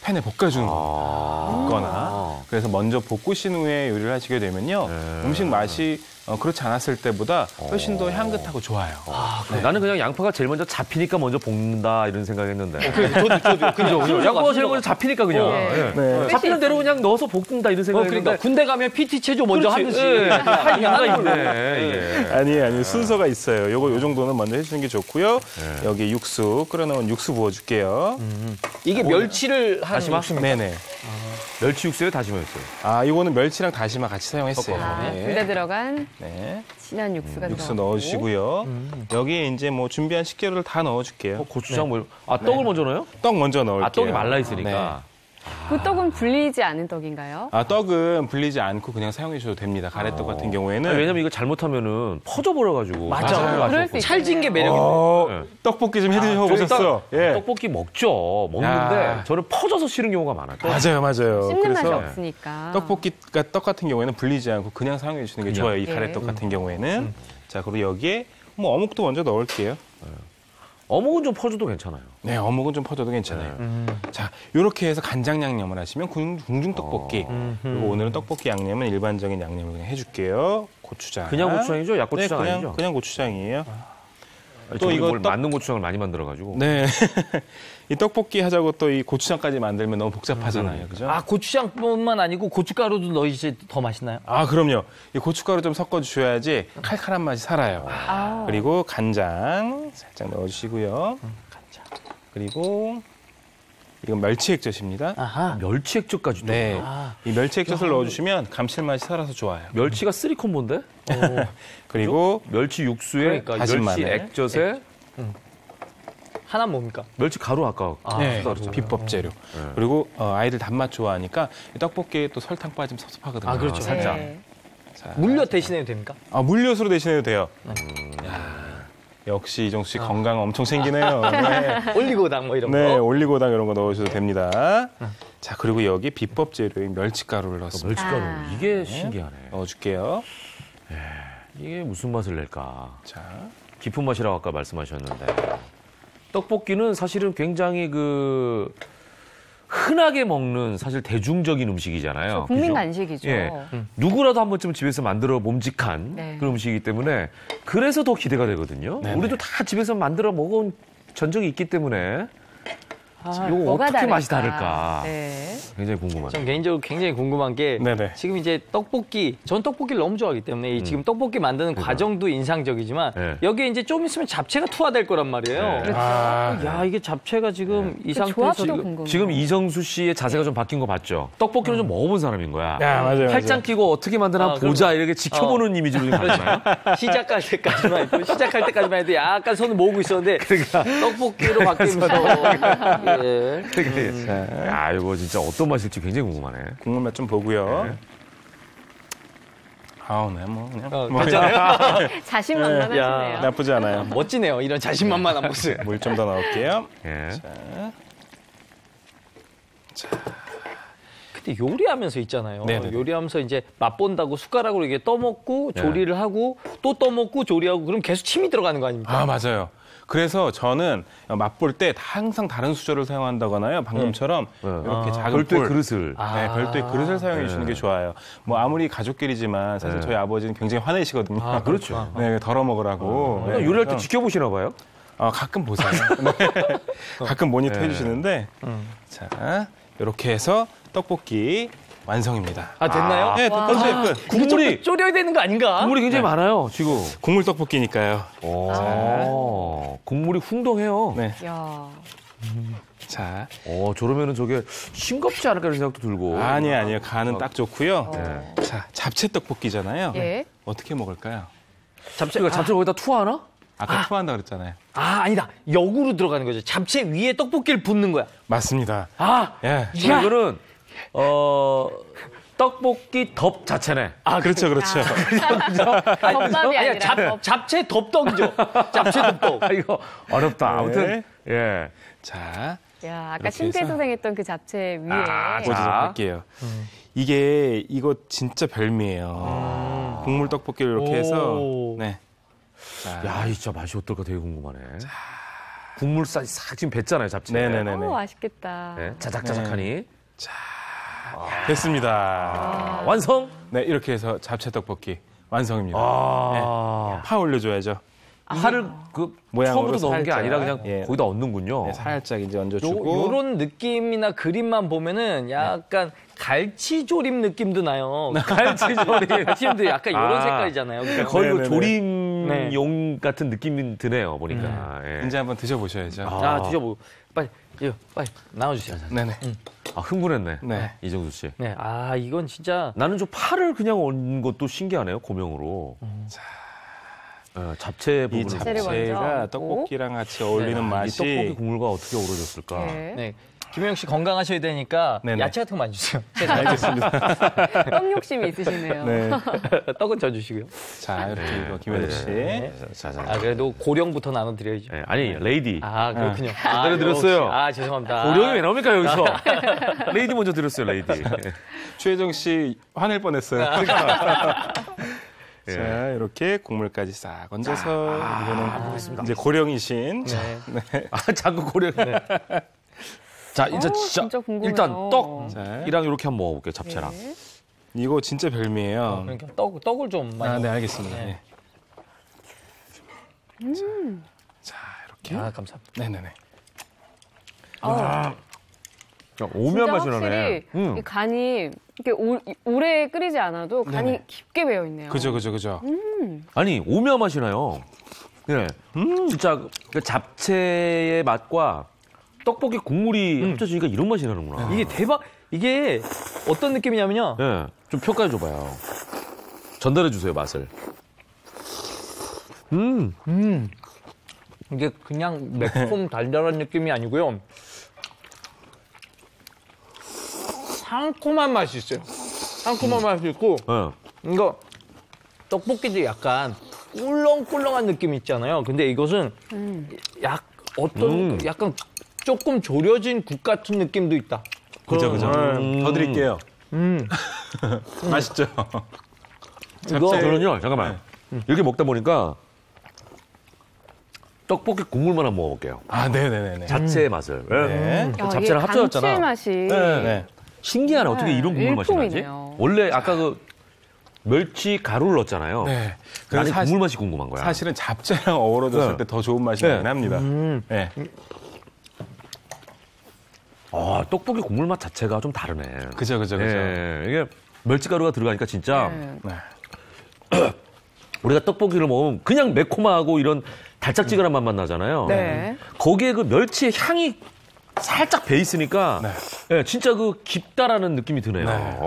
팬에 볶아주는 겁니다. 볶거나. 그래서 먼저 볶으신 후에 요리를 하시게 되면요, 음식 맛이 그렇지 않았을 때보다 훨씬 더 향긋하고 좋아요. 나는 그냥 양파가 제일 먼저 잡히니까 먼저 볶는다 이런 생각했는데. 저도 그죠? 양파가 제일 먼저 잡히니까 그냥. 네. 예. 잡히는 대로 그냥 넣어서 볶는다 이런 생각했는데. 그러니까 군대 가면 PT 체조 먼저 그렇지. 하듯이. 예. 할 이유가 있네. 이게. 아니에요. 순서가 있어요. 요 정도는 먼저 해주시는 게 좋고요. 여기 육수, 끓여놓은 육수 부어줄게요. 이게 멸치를 한 다시마? 육수입니까? 네네. 멸치 육수에 다시마였어요. 아, 이거는 멸치랑 다시마 같이 사용했어요. 물에 들어간 네. 진한 육수가 육수 들어가고. 넣어주시고요. 여기에 이제 뭐 준비한 식재료를 다 넣어줄게요. 고추장 뭐. 아, 떡을 먼저 넣어요? 떡 먼저 넣을게요. 아, 떡이 말라 있으니까. 그 떡은 불리지 않은 떡인가요? 아, 떡은 불리지 않고 그냥 사용해 주셔도 됩니다. 가래떡 같은 경우에는. 아니, 왜냐면 이거 잘못하면은 퍼져버려가지고. 맞아. 그럴 수 있어요. 찰진 게 매력이에요. 네. 떡볶이 좀 해드셔보셨어요? 예. 떡볶이 먹죠. 먹는데 야. 저는 퍼져서 싫은 경우가 많아요. 맞아요. 씹는 맛이 그래서 없으니까. 떡 같은 경우에는 불리지 않고 그냥 사용해 주시는 게 그냥. 좋아요. 이 예. 가래떡 같은 경우에는. 자, 그리고 여기에 뭐 어묵도 먼저 넣을게요. 어묵은 좀 퍼져도 괜찮아요. 네, 어묵은 좀 퍼져도 괜찮아요. 자, 이렇게 해서 간장 양념을 하시면 궁중 떡볶이. 그리고 오늘은 떡볶이 양념은 일반적인 양념을 그냥 해줄게요. 고추장. 그냥 고추장이죠? 약고추장 네, 아니죠? 그냥 고추장이에요. 또 이거 이걸 떡- 만능 고추장을 많이 만들어가지고. 네. 이 떡볶이 하자고 또 이 고추장까지 만들면 너무 복잡하잖아요. 그죠? 아 고추장뿐만 아니고 고춧가루도 넣으시 더 맛있나요? 아, 그럼요. 이 고춧가루 좀 섞어주셔야지 칼칼한 맛이 살아요. 아. 그리고 간장 살짝 넣어주시고요. 간장. 그리고 이건 멸치 액젓입니다. 아하. 멸치 액젓까지. 네. 아. 이 멸치 액젓을 넣어주시면 감칠맛이 살아서 좋아요. 멸치가 3콤보인데? 그리고 멸치 육수에 그러니까 다진 멸치 마늘. 액젓에 하나 뭡니까? 멸치 가루 아까 네, 그랬잖아요. 비법 재료. 그리고 아이들 단맛 좋아하니까 이 떡볶이에 또 설탕 빠지면 섭섭하거든요. 아, 그렇죠. 살짝. 네. 자, 물엿 대신해도 됩니까? 물엿으로 대신해도 돼요. 야, 역시 이정수 씨 건강 엄청 챙기네요. 네. 올리고당 뭐 이런 네, 거. 올리고당 이런 거 넣으셔도 됩니다. 자, 그리고 여기 비법 재료인 멸치가루를 넣습니다. 멸치가루. 아. 이게 신기하네. 넣어줄게요. 이게 무슨 맛을 낼까? 자, 깊은 맛이라고 아까 말씀하셨는데 떡볶이는 사실은 굉장히 흔하게 먹는 사실 대중적인 음식이잖아요. 국민 그죠? 간식이죠. 예. 누구라도 한 번쯤 집에서 만들어 몸직한 네. 그런 음식이기 때문에 그래서 더 기대가 되거든요. 네네. 우리도 다 집에서 만들어 먹어온 전적이 있기 때문에 이거 뭐가 어떻게 맛이 다를까? 다를까 네. 굉장히 궁금하네요. 전 개인적으로 굉장히 궁금한 게 네네. 지금 이제 떡볶이, 전 떡볶이를 너무 좋아하기 때문에 이 지금 떡볶이 만드는 과정도 인상적이지만 네. 여기에 이제 좀 있으면 잡채가 투하될 거란 말이에요. 네. 그렇죠. 야, 이게 잡채가 지금 이 상태에서 조합도 지금 궁금해요. 지금 이정수 씨의 자세가 좀 바뀐 거 봤죠? 떡볶이를 좀 먹어본 사람인 거야. 맞아요. 팔짱 끼고 어떻게 만드나 아, 보자 이렇게 지켜보는 이미지로 지금 가잖아요. 시작할 때까지만 해도 시작할 때까지만 해도 약간 손을 모으고 있었는데 떡볶이로 바뀌면서 예. 야, 이거 진짜 어떤 맛일지 굉장히 궁금하네. 국물 맛 좀 보고요. 아우, 네, 뭐 그냥 괜찮아요? 자신만만하시네요. 야. 나쁘지 않아요. 멋지네요. 이런 자신만만한 모습. 물 좀 더 넣을게요. 예. 근데 요리하면서 있잖아요. 네네네. 요리하면서 이제 맛본다고 숟가락으로 이게 떠먹고 네. 조리를 하고 또 떠먹고 조리하고 그럼 계속 침이 들어가는 거 아닙니까? 아, 맞아요. 그래서 저는 맛볼 때 항상 다른 수저를 사용한다거나요. 방금처럼 이렇게 작은 별도의 볼. 그릇을. 네, 별도의 그릇을 사용해 주시는 게 좋아요. 뭐 아무리 가족끼리지만 사실 저희 아버지는 굉장히 화내시거든요. 아, 그렇죠. 네, 덜어 먹으라고. 네, 요리할 때 그래서, 지켜보시나 봐요? 가끔 보세요. 네. 가끔 모니터 해주시는데 자, 이렇게 해서 떡볶이 완성입니다. 아, 됐나요? 네, 됐어요. 끝. 국물이 졸여야 되는 거 아닌가? 국물이 굉장히 많아요 지금. 국물 떡볶이니까요. 국물이 풍덩해요. 네, 야. 자, 저러면은 저게 싱겁지 않을까 이런 생각도 들고. 아니에요. 간은 딱 좋고요. 네. 자, 잡채 떡볶이잖아요. 예. 어떻게 먹을까요? 잡채가 잡채 거기다 투하나? 아까 투한다 그랬잖아요. 아니다. 역으로 들어가는 거죠. 잡채 위에 떡볶이를 붓는 거야. 맞습니다. 그럼 예. 이거는 떡볶이 덮 자체네. 아, 그렇죠. 덮밥이 아니라 잡채 덮떡이죠. 잡채 덮떡. 이거 어렵다. 네. 아무튼 예. 자, 야, 아까 이렇게 심폐소 해서- 생했던 그 잡채 위에 보여드리도록 할게요. 이거 진짜 별미예요. 국물 떡볶이를 이렇게 해서 오. 네. 자, 야, 이 진짜 맛이 어떨까 되게 궁금하네. 국물 싹 지금 뱄잖아요, 잡채. 네네네네. 맛있겠다. 네, 자작자작하니. 됐습니다. 완성. 네, 이렇게 해서 잡채 떡볶이 완성입니다. 파 올려줘야죠. 파를 그 모양으로 처음부터 넣은 게 살짝. 아니라 그냥 예. 거기다 얹는군요. 네, 살짝 이제 얹어주고. 요런 느낌이나 그림만 보면은 약간 갈치조림 느낌도 나요. 갈치조림도 약간 이런 아. 색깔이잖아요. 그죠? 거의 그 네네네. 조림용 같은 느낌이 드네요, 보니까. 예. 이제 한번 드셔보셔야죠. 자, 드셔보고. 빨리 나와주세요. 네네. 흥분했네. 네. 이정수 씨. 네, 이건 진짜. 나는 저 파를 그냥 얹은 것도 신기하네요, 고명으로. 잡채 부분을. 이 잡채를 잡채가 먼저 떡볶이랑 같이 어울리는 이 맛이 떡볶이 국물과 어떻게 어우러졌을까. 네. 네. 김영 씨 건강하셔야 되니까 네네. 야채 같은 거 많이 주세요. 알겠습니다. 떡 욕심이 있으시네요. 네. 떡은 저 주시고요. 자, 이렇게 이거 김혜수 씨. 자. 그래도 고령부터 나눠드려야죠. 예, 아니, 레이디. 그렇군요. 기다려드렸어요. 역시. 죄송합니다. 고령이 왜 나옵니까, 여기서? 레이디 먼저 드렸어요, 레이디. 최혜정 씨 화낼 뻔했어요. 예. 자, 이렇게 국물까지 싹 얹어서 이거는 이제 고령이신 네. 자꾸 고령. 자, 이제 진짜 궁금해요. 일단 자, 떡이랑 이렇게 한번 먹어볼게요, 잡채랑. 네. 이거 진짜 별미예요. 그러니까 떡을 좀 많이. 네, 알겠습니다. 네. 네. 자, 이렇게. 감사합니다. 네네네. 오묘한 맛이 진짜 나네. 확실히 이 간이 이렇게 오래 끓이지 않아도 간이 네네. 깊게 배어 있네요. 그죠. 아니, 오묘한 맛이 나요. 예. 진짜 그 잡채의 맛과 떡볶이 국물이 합쳐지니까 이런 맛이 나는구나. 이게 대박. 이게 어떤 느낌이냐면요. 예. 좀 평가해 줘봐요. 전달해 주세요, 맛을. 이게 그냥 매콤 달달한 느낌이 아니고요. 상콤한 맛이 있어요. 상콤한 맛이 있고 예. 이거 떡볶이도 약간 꿀렁꿀렁한 느낌이 있잖아요. 근데 이것은 약간 조금 졸여진 국 같은 느낌도 있다. 그죠. 더 드릴게요. 맛있죠? 이거 저는요, 잠깐만. 이렇게 먹다 보니까 떡볶이 국물만 한번 먹어볼게요. 아, 네네네. 자체의 맛을. 네. 자체랑 합쳐졌잖아. 감칠맛이. 네. 신기하네. 어떻게 이런 국물 맛이 나지? 일품이네요. 원래 아까 그 멸치 가루를 넣었잖아요. 네. 나는 국물 맛이 궁금한 거야. 사실은 잡채랑 어우러졌을 네. 때 더 좋은 맛이 네. 나긴 합니다. 네. 떡볶이 국물 맛 자체가 좀 다르네. 그죠. 예, 이게 멸치가루가 들어가니까 진짜 네. 네. 우리가 떡볶이를 먹으면 그냥 매콤하고 이런 달짝지근한 맛만 나잖아요. 네. 거기에 그 멸치의 향이 살짝 배 있으니까 네. 예, 진짜 그 깊다라는 느낌이 드네요. 네.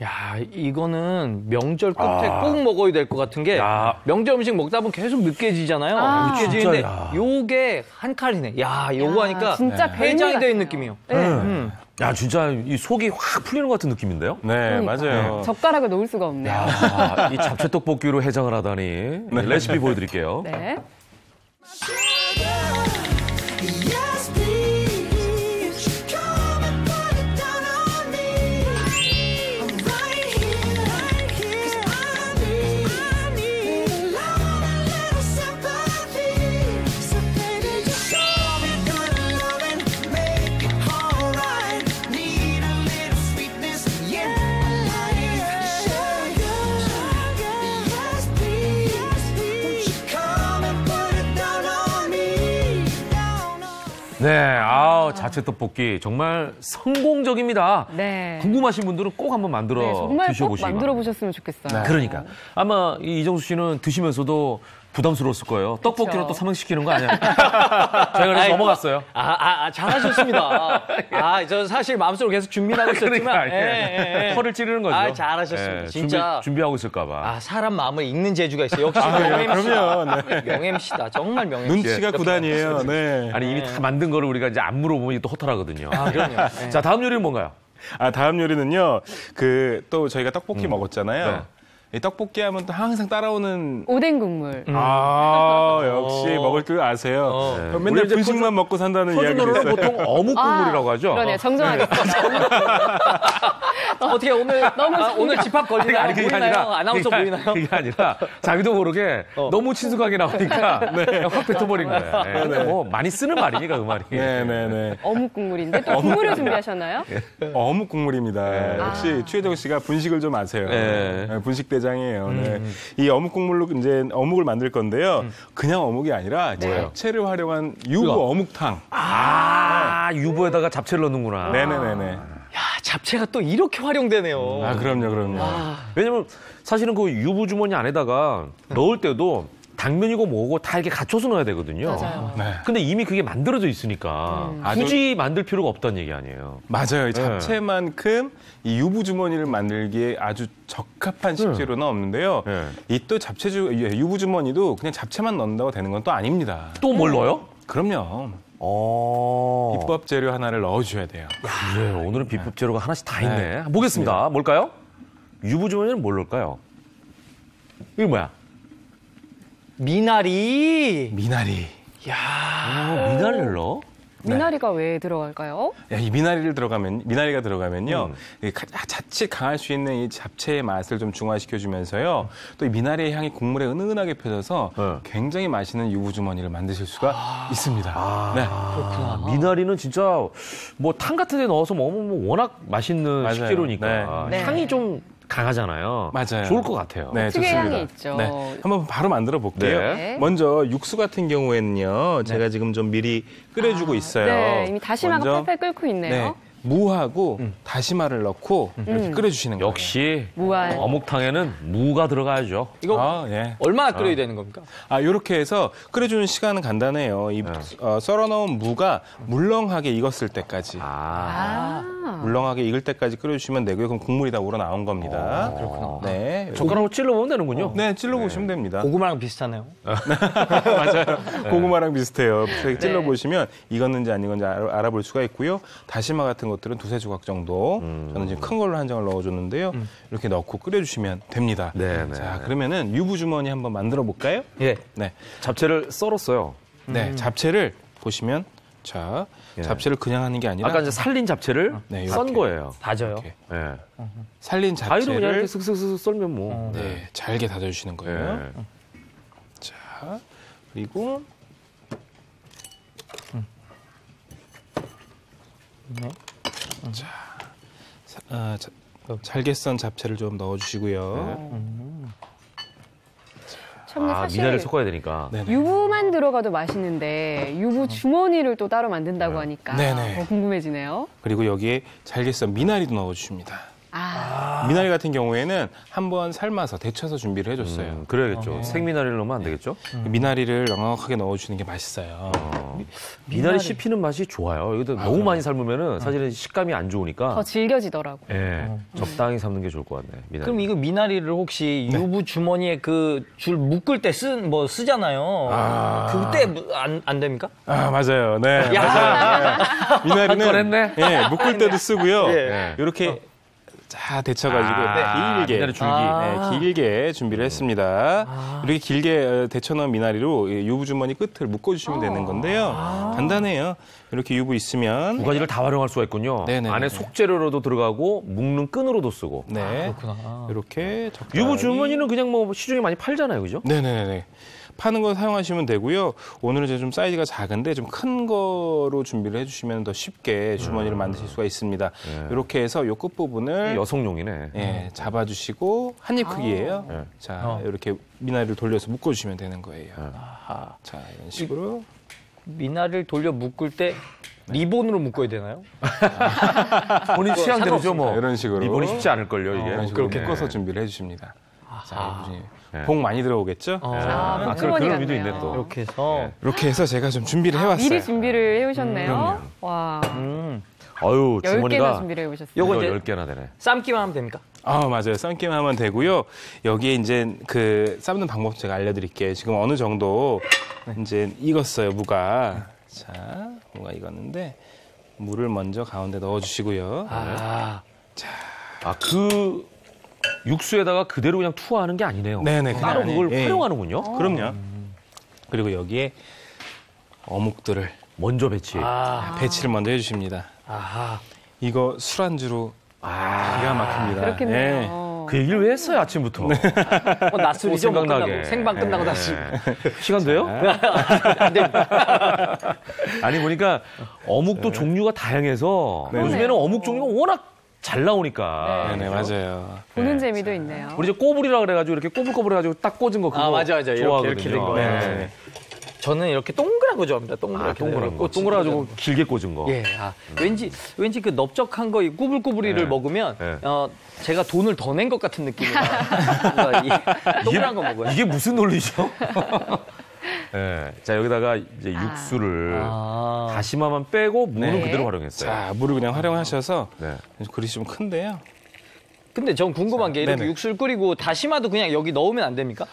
야, 이거는 명절 끝에 꼭 먹어야 될 것 같은 게 야. 명절 음식 먹다 보면 계속 느껴지잖아요. 느껴지는데 진짜, 야. 요게 한 칼이네. 야, 요거 하니까 진짜 해장이 되는 같아요. 느낌이에요. 네. 야, 진짜 이 속이 확 풀리는 것 같은 느낌인데요? 네, 그러니까요. 맞아요. 젓가락을 놓을 수가 없네요. 야, 이 잡채 떡볶이로 해장을 하다니. 레시피 보여드릴게요. 네. Yes, please. Come and put it down on me. I'm right here, 'cause I need a love, a little sympathy. So baby, just show me good loving, make it alright. Need a little sweetness in my life. Sugar, yes, please. Won't you come and put it down on me? 네, 자채 떡볶이 정말 성공적입니다. 네. 궁금하신 분들은 꼭 한번 만들어 네, 정말 꼭 드셔보시기 만들어 바랍니다. 보셨으면 좋겠어요. 그러니까 아마 이 이정수 씨는 드시면서도 부담스러웠을 거예요. 떡볶이로 또 삼행시키는 거 아니야? 제가 그래서 넘어갔어요. 잘하셨습니다. 저 사실 마음속으로 계속 준비하고 있었지만. 그러니까 털을 찌르는 거죠. 잘하셨습니다. 진짜. 준비하고 있을까 봐. 사람 마음을 읽는 재주가 있어요. 역시 명MC다. 그럼요. 네. 명MC다. 정말 명MC. 눈치가 구단이에요. 네. 아니 이미 다 만든 거를 우리가 이제 안 물어보면 이게 또 허탈하거든요. 그럼요. 네. 자, 다음 요리는 뭔가요? 다음 요리는요. 또 저희가 떡볶이 먹었잖아요. 네. 이 떡볶이 하면 또 항상 따라오는 오뎅 국물. 역시 먹을 줄 아세요. 네. 맨날 우리 이제 분식만 먹고 산다는 이야기를 표준어를 있어요. 보통 어묵 국물이라고 하죠. 그러네요. 정정하겠습니다. 어떻게 오늘 집합 걸리나요? 보이나요? 아나운서 보이나요? 그게 아니라 자기도 모르게 너무 친숙하게 나오니까 확 뱉어버린 거예요. 네. 근데 뭐 많이 쓰는 말이니까 그 말이. 네네네. 어묵 국물인데 또 국물을 준비하셨나요? 어묵 국물입니다. 역시 추혜정 씨가 분식을 좀 아세요. 네. 네, 분식 대장이에요. 네. 이 어묵 국물로 이제 어묵을 만들 건데요. 그냥 어묵이 아니라 잡채를 활용한 유부 어묵탕. 유부에다가 잡채를 넣는구나. 네네네네. 잡채가 또 이렇게 활용되네요. 그럼요. 왜냐면 사실은 그 유부 주머니 안에다가 넣을 때도 당면이고 뭐고 다 이렇게 갖춰서 넣어야 되거든요. 맞아요. 네. 근데 이미 그게 만들어져 있으니까 굳이 만들 필요가 없다는 얘기 아니에요. 맞아요. 이 잡채만큼 이 유부 주머니를 만들기에 아주 적합한 식재료는 없는데요. 네. 이 또 유부 주머니도 그냥 잡채만 넣는다고 되는 건 또 아닙니다. 또 뭘 넣어요? 그럼요. 비법 재료 하나를 넣어줘야 돼요. 그래요. 오늘은 비법 재료가 하나씩 다 있네. 보겠습니다. 뭘까요? 유부 주머니는 뭘 넣을까요? 이게 뭐야? 미나리. 미나리. 미나리를 넣어? 미나리가 왜 들어갈까요? 이 미나리가 들어가면요. 자칫 강할 수 있는 이 잡채의 맛을 좀 중화시켜주면서요. 또 이 미나리의 향이 국물에 은은하게 펴져서 굉장히 맛있는 유부주머니를 만드실 수가 있습니다. 네. 그렇구나. 미나리는 진짜 뭐 탕 같은 데 넣어서 먹으면 뭐 워낙 맛있는 맞아요. 식재료니까 네. 향이 좀 강하잖아요. 맞아요. 좋을 것 같아요. 네, 특유의 좋습니다. 향이 있죠. 네, 한번 바로 만들어 볼게요. 네. 먼저 육수 같은 경우에는요, 제가 지금 좀 미리 끓여주고 있어요. 네, 이미 다시마가 먼저, 팔팔 끓고 있네요. 무하고 다시마를 넣고 이렇게 끓여주시는 거예요. 역시 무알. 어묵탕에는 무가 들어가야죠. 이거 예. 얼마나 끓여야 되는 겁니까? 이렇게 해서 끓여주는 시간은 간단해요. 썰어놓은 무가 물렁하게 익었을 때까지. 물렁하게 익을 때까지 끓여주시면 되고요. 그럼 국물이 다 우러나온 겁니다. 그렇구나. 네. 젓가락으로 찔러보면 되는군요. 네, 찔러보시면 됩니다. 고구마랑 비슷하네요. 맞아요. 고구마랑 비슷해요. 찔러보시면 익었는지 안 익었는지 알아볼 수가 있고요. 다시마 같은 것들은 두세 조각 정도. 저는 지금 큰 걸로 한 장을 넣어줬는데요. 이렇게 넣고 끓여주시면 됩니다. 네, 네. 자, 그러면은 유부주머니 한번 만들어 볼까요? 예. 네. 잡채를 썰었어요. 네, 잡채를 보시면 자, 잡채를 그냥 하는 게 아니라 아까 이제 살린 잡채를 네, 썬 이렇게. 거예요. 다져요. 이렇게 네. 살린 가위로 그냥 이렇게 잡채를 슥슥슥 썰면 뭐. 네, 잘게 다져주시는 거예요. 네. 자, 그리고 잘게 썬 잡채를 좀 넣어주시고요. 처음에 사실 미나리를 섞어야 되니까. 네네. 유부만 들어가도 맛있는데 유부 주머니를 또 따로 만든다고 하니까 네네. 더 궁금해지네요. 그리고 여기에 잘게 썬 미나리도 넣어주십니다. 아, 미나리 같은 경우에는 한번 삶아서 데쳐서 준비를 해줬어요. 그래야겠죠. 생미나리를 넣으면 안 되겠죠? 미나리를 넉넉하게 넣어주는 게 맛있어요. 미나리 씹히는 맛이 좋아요. 여기도 너무 많이 삶으면은 사실은 식감이 안 좋으니까. 더 질겨지더라고. 예, 적당히 삶는 게 좋을 것 같네. 미나리. 그럼 이거 미나리를 혹시 유부 주머니에 그 줄 묶을 때 쓰잖아요. 그때 안 됩니까? 아, 맞아요. 네. 맞아요. 네. 미나리는 뻔했네. 예, 묶을 때도 쓰고요. 예. 이렇게 자 데쳐가지고 길게 미나리 줄기. 네, 길게 준비를 했습니다. 이렇게 길게 데쳐놓은 미나리로 유부 주머니 끝을 묶어주시면 되는 건데요. 간단해요. 이렇게 유부 있으면 두 가지를 다 활용할 수가 있군요. 네네네. 안에 속재료로도 들어가고 묶는 끈으로도 쓰고. 네 그렇구나. 이렇게 적당히 유부 주머니는 그냥 뭐 시중에 많이 팔잖아요, 그죠? 네네네. 파는 거 사용하시면 되고요. 오늘은 이제 좀 사이즈가 작은데 좀 큰 거로 준비를 해주시면 더 쉽게 주머니를 만드실 수가 있습니다. 이렇게 해서 요 끝부분을 여성용이네. 예, 잡아주시고 한 입 크기예요. 네. 자, 이렇게 미나리를 돌려서 묶어주시면 되는 거예요. 아하. 자, 이런 식으로. 미나리를 돌려 묶을 때 리본으로 묶어야 되나요? 본인 취향대로죠, 뭐. 이런 식으로. 리본이 쉽지 않을걸요, 이게. 이런 식으로 네. 묶어서 준비를 해주십니다. 자, 네. 복 많이 들어오겠죠? 아, 그런 주머니 의미도 같네요. 있네, 또. 이렇게 해서. 이렇게 해서 제가 좀 준비를 해왔어요. 미리 준비를 해오셨네요. 와, 아유, 10개나 주머니가 준비를 해오셨어요. 요거 이거 이제 10개나 되네. 삶기만 하면 됩니까? 아, 맞아요. 삶기만 하면 되고요. 여기에 이제 그 삶는 방법 제가 알려드릴게요. 지금 어느 정도 이제 익었어요, 무가. 자, 무가 익었는데 물을 먼저 가운데 넣어주시고요. 그 육수에다가 그대로 그냥 투하하는 게 아니네요. 네네. 따로 그냥 그걸 예. 활용하는군요. 그럼요. 그리고 여기에 어묵들을 먼저 배치. 배치를 먼저 해주십니다. 아하. 이거 술안주로 기가 막힙니다. 그렇겠네요. 그 얘기를 왜 했어요, 아침부터? 낮술이죠. 뭐 생각나게. 끝나고. 생방 끝나고 낮술. 시간 돼요? 안 됩니다. 아니, 보니까 어묵도 종류가 다양해서 요즘에는 어묵 종류가 워낙 잘 나오니까. 네네, 맞아요. 보는 재미도 있네요. 우리 이제 꼬불이라 그래가지고 이렇게 꼬불꼬불해가지고 딱 꽂은 거 그거 맞아. 이렇게 좋아하거든요. 된 거. 네. 저는 이렇게 동그란 거 좋아합니다. 동그랗게. 동그란 거. 꽂힌 동그라가지고 길게 꽂은 거. 예, 왠지 그 넓적한 거, 이 꾸불꾸불이를 먹으면, 네. 제가 돈을 더 낸 것 같은 느낌이라. 동그란 거 먹어요. 이게 무슨 논리죠? 네. 자, 여기다가 이제 육수를 다시마만 빼고 무는 네. 그대로 활용했어요. 자, 물을 그냥 활용하셔서 네. 그릇이 좀 큰데요. 근데 전 궁금한 게 이렇게 네네. 육수를 끓이고 다시마도 그냥 여기 넣으면 안 됩니까?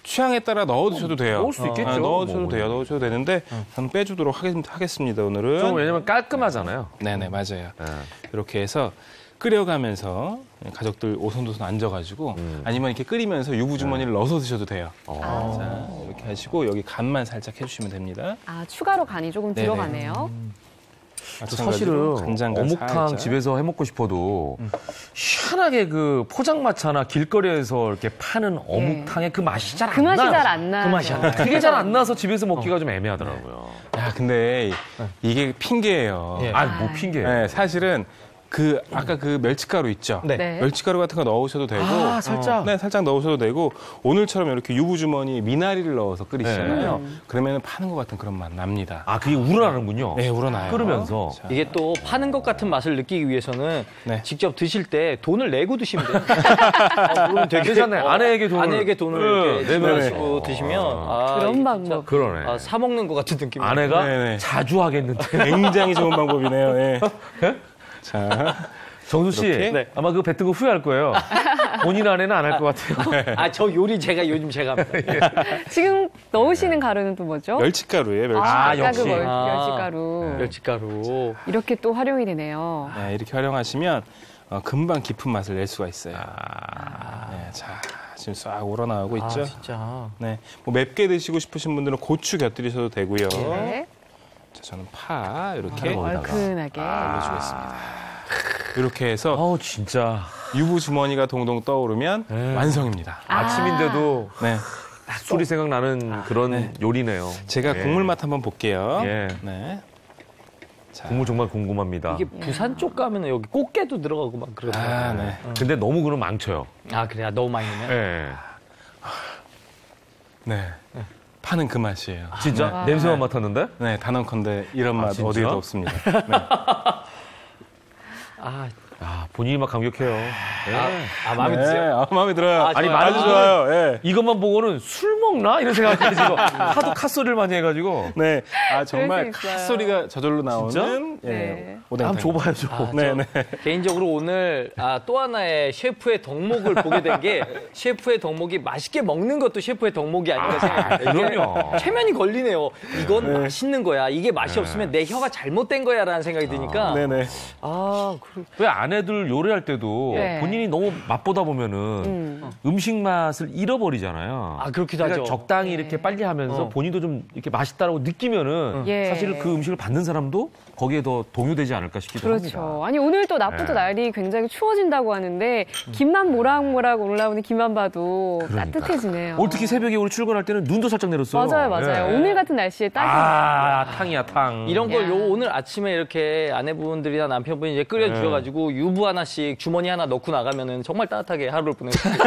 취향에 따라 넣어주셔도 돼요. 넣을 수 있겠죠. 넣어주셔도 뭐. 돼요. 넣어주셔도 되는데 저는 빼주도록 하겠습니다. 오늘은. 좀 왜냐면 깔끔하잖아요. 네네, 맞아요. 네. 이렇게 해서 끓여가면서 가족들 오손도손 앉아가지고 아니면 이렇게 끓이면서 유부주머니를 넣어서 드셔도 돼요. 자, 이렇게 하시고 여기 간만 살짝 해주시면 됩니다. 아, 추가로 간이 조금 네네. 들어가네요. 마찬가지로 사실은 간장간 어묵탕 살짝. 집에서 해 먹고 싶어도 희한하게 그 포장마차나 길거리에서 이렇게 파는 어묵탕의 그 맛이 잘 안 그 맛이 나요. 잘 안 나요. 그 맛이 안 나요. 그게 잘 안 나서 집에서 먹기가 좀 애매하더라고요. 야, 근데 이게 핑계예요. 예. 뭐 핑계예요. 네, 사실은 아까 그 멸치가루 있죠? 네. 네. 멸치가루 같은 거 넣으셔도 되고. 살짝. 네, 살짝 넣으셔도 되고. 오늘처럼 이렇게 유부주머니에 미나리를 넣어서 끓이시잖아요. 그러면 파는 것 같은 그런 맛 납니다. 그게 우러나는군요. 네, 우러나요. 끓으면서. 자, 이게 또 파는 것 같은 맛을 느끼기 위해서는 네. 직접 드실 때 돈을 내고 드시면 돼요. 그러면 되게 괜찮네. 아내에게 돈을 이렇게 내면서 드시면 그런 방법. 그러네. 사 먹는 것 같은 느낌. 아내가 네네. 자주 하겠는데. 굉장히 좋은 방법이네요. 네. 자, 정수 씨, 이렇게? 네. 아마 그 뱉은 거 후회할 거예요. 본인 아내는 안 할 것 같아요. 저 요리 요즘 제가 합니다. 지금 넣으시는 가루는 또 뭐죠? 멸치가루예요, 멸치가루. 아까 역시. 그 멸치가루. 멸치가루. 이렇게 또 활용이 되네요. 네, 이렇게 활용하시면 금방 깊은 맛을 낼 수가 있어요. 네, 자, 지금 싹 우러나오고 있죠? 진짜. 네, 뭐 맵게 드시고 싶으신 분들은 고추 곁들이셔도 되고요. 네. 자, 저는 파 이렇게 얼큰하게. 올려주겠습니다. 이렇게 해서 진짜. 유부 주머니가 동동 떠오르면 완성입니다. 아침인데도 네, 술이 생각나는 그런 요리네요. 제가 예. 국물 맛 한번 볼게요. 예. 네. 국물 정말 궁금합니다. 이게 부산 쪽 가면 여기 꽃게도 들어가고 막 그러더라고요. 아, 네. 근데 너무 그럼 망쳐요. 아, 그래요? 너무 많이 넣으면? 예. 네. 파는 그 맛이에요. 진짜 냄새만 맡았는데? 네, 단언컨대 이런 맛 진짜? 어디에도 없습니다. 네. 아, 아, 본인이 막 감격해요. 예. 마음에 네, 드세요? 마음에 들어요. 아, 아니, 좋아요. 많은 아주 좋아요. 예. 이것만 보고는 술 먹나? 이런 생각이 지금 하도 카소리를 많이 해가지고. 네, 정말 그럴 수 있어요. 갓소리가 저절로 나오는 진짜? 예, 네. 한번 오뎅탕. 줘봐야죠. 네, 네. 개인적으로 오늘 또 하나의 셰프의 덕목을 보게 된 게 셰프의 덕목이 맛있게 먹는 것도 셰프의 덕목이 아닌가 생각합니다. 그럼요. 최면이 걸리네요. 이건 맛있는 거야. 이게 맛이 없으면 내 혀가 잘못된 거야라는 생각이 드니까. 네네. 왜 아내들 요리할 때도 네. 본인이 너무 맛보다 보면은 음식 맛을 잃어버리잖아요. 아, 그렇기도 그러니까 하죠. 적당히 이렇게 빨리 하면서 본인도 좀 이렇게 맛있다라고 느끼면은 예. 사실 그 음식을 받는 사람도 거기에 더 동요되지 않을까 싶기도 합니다. 그렇죠. 아니 오늘 또 낮부터 네. 날이 굉장히 추워진다고 하는데 김만 모락모락 올라오는 김만 봐도 그러니까. 따뜻해지네요. 어떻게 새벽에 오늘 출근할 때는 눈도 살짝 내렸어요. 맞아요. 예. 오늘 같은 날씨에 딱이 아, 탕이야, 탕. 이런 걸 야. 오늘 아침에 이렇게 아내분들이나 남편분이 이제 끓여주셔가지고 유부 하나씩 주머니 하나 넣고 나가면은 정말 따뜻하게 하루를 보낼 수 있어요.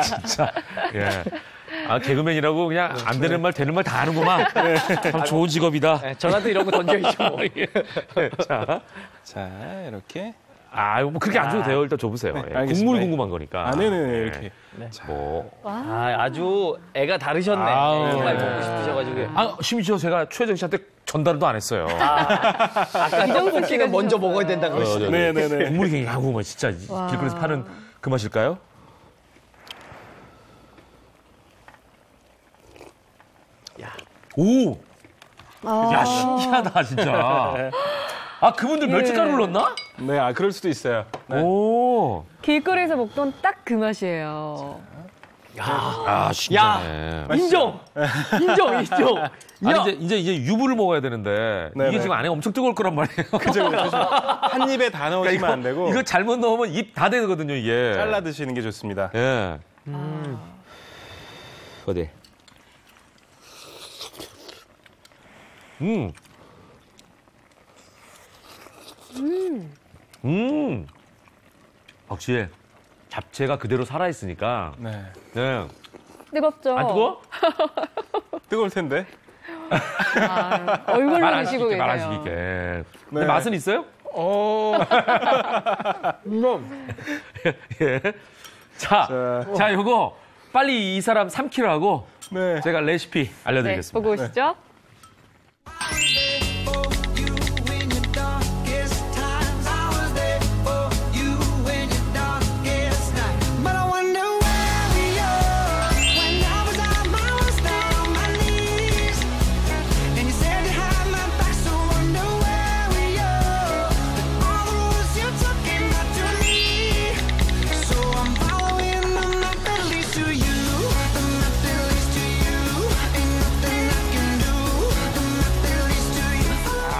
진짜. 예. 아, 개그맨이라고 그냥 안 되는 말, 되는 말 다 하는구만. 참 좋은 직업이다. 네, 저한테 이런 거 던져있죠. 뭐. 자, 자, 이렇게. 뭐 그렇게 안 줘도 돼요. 일단 줘보세요. 예. 알겠습니다. 국물이 궁금한 거니까. 네네네, 예. 이렇게. 뭐. 아주 애가 다르셨네. 아우. 정말 먹고 싶으셔가지고. 아, 심지어 제가 최혜정 씨한테 전달도 안 했어요. 아까 떡볶이가 먼저 먹어야 된다 그러시죠. 네네네. 국물이 굉장히 궁금해. 진짜 길거리에서 파는 그 맛일까요? 오! 야, 신기하다, 진짜. 아, 그분들 멸치가루를 넣나? 네, 그럴 수도 있어요. 네. 오! 길거리에서 먹던 딱 그 맛이에요. 아, 신기하네. 인정! 인정! 야. 아니, 이제 유부를 먹어야 되는데, 네네. 이게 지금 안에 엄청 뜨거울 거란 말이에요. 그죠, 그죠. 한 입에 다 넣으시면 안 되고 이거 잘못 넣으면 입 다 되거든요, 이게. 잘라 드시는 게 좋습니다. 예. 어디? 역시 잡채가 그대로 살아있으니까. 네. 네. 뜨겁죠? 안 뜨거? 뜨거울 텐데. 얼굴로 말안 드시고 시킬게, 계세요. 말안 시킬게. 근데 네. 맛은 있어요? 예. 자, 요거 빨리 이 사람 3kg 하고 네. 제가 레시피 네, 알려드리겠습니다. 보고 오시죠.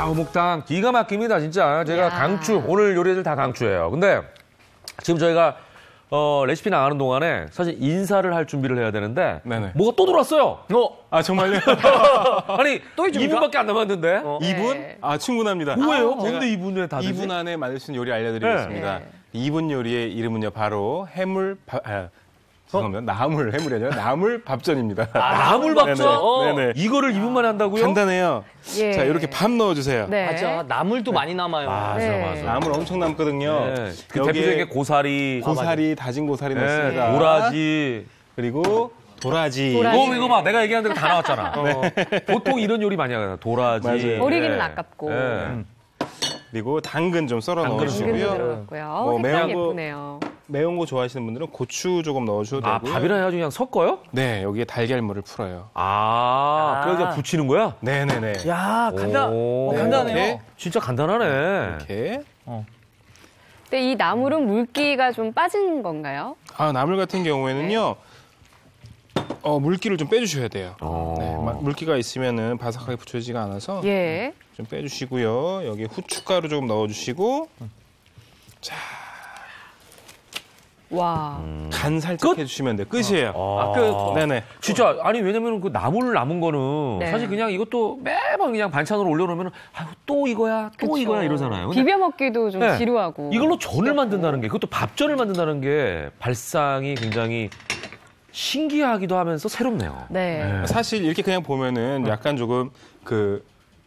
어묵탕 기가 막힙니다, 진짜. 제가 야. 강추, 오늘 요리들 다 강추예요. 근데 지금 저희가 레시피 나가는 동안에 사실 인사를 할 준비를 해야 되는데 네네. 뭐가 또 들어왔어요. 정말요? 아니, 또 해줍니까? 2분밖에 안 남았는데. 2분? 충분합니다. 뭐예요? 제가 뭔데 2분 왜 다 되지? 2분 안에 만들 수 있는 요리 알려드리겠습니다. 네. 2분 요리의 이름은요, 바로 죄송합니다. 나물 해물이 아니라 나물 밥전입니다. 나물밥전? 네네. 이거를 2분 만에 한다고요? 간단해요. 예. 자, 이렇게 밥 넣어주세요. 네. 맞아. 나물도 많이 남아요. 맞아, 네. 맞아. 나물 엄청 남거든요. 네. 그 여기에 대표적인 게 고사리, 고사리, 다진 고사리 네, 넣습니다. 도라지. 그리고 도라지. 도라지. 이거 봐. 내가 얘기한 대로 다 나왔잖아. 보통 이런 요리 많이 하잖아. 도라지. 맞아요. 버리기는 네. 아깝고. 네. 그리고 당근 좀 썰어 당근 당근도 넣어주시고요. 들어갔고요. 뭐 색깔 매운 거- 예쁘네요. 매운 거 좋아하시는 분들은 고추 조금 넣어주셔도 아, 되고요. 밥이랑 해가지고 그냥 섞어요? 네, 여기에 달걀물을 풀어요. 그래서 그냥 부치는 거야? 네네네. 야, 오. 간단해요. 이렇게. 진짜 간단하네. 이렇게. 근데 이 나물은 물기가 좀 빠진 건가요? 나물 같은 경우에는요, 물기를 좀 빼주셔야 돼요. 네, 물기가 있으면은 바삭하게 붙여지지가 않아서 예. 좀 빼주시고요. 여기 후춧가루 조금 넣어주시고, 와. 간 살짝 해주시면 돼요. 끝이에요. 네네. 진짜 아니 왜냐면 그 나물 남은 거는 네. 사실 그냥 이것도 매번 그냥 반찬으로 올려놓으면 아유 또 이거야 또 그쵸. 이거야 이러잖아요. 근데 비벼 먹기도 좀 네. 지루하고. 이걸로 전을 만든다는 게 그것도 밥전을 만든다는 게 발상이 굉장히 신기하기도 하면서 새롭네요. 네. 사실 이렇게 그냥 보면은 약간 조금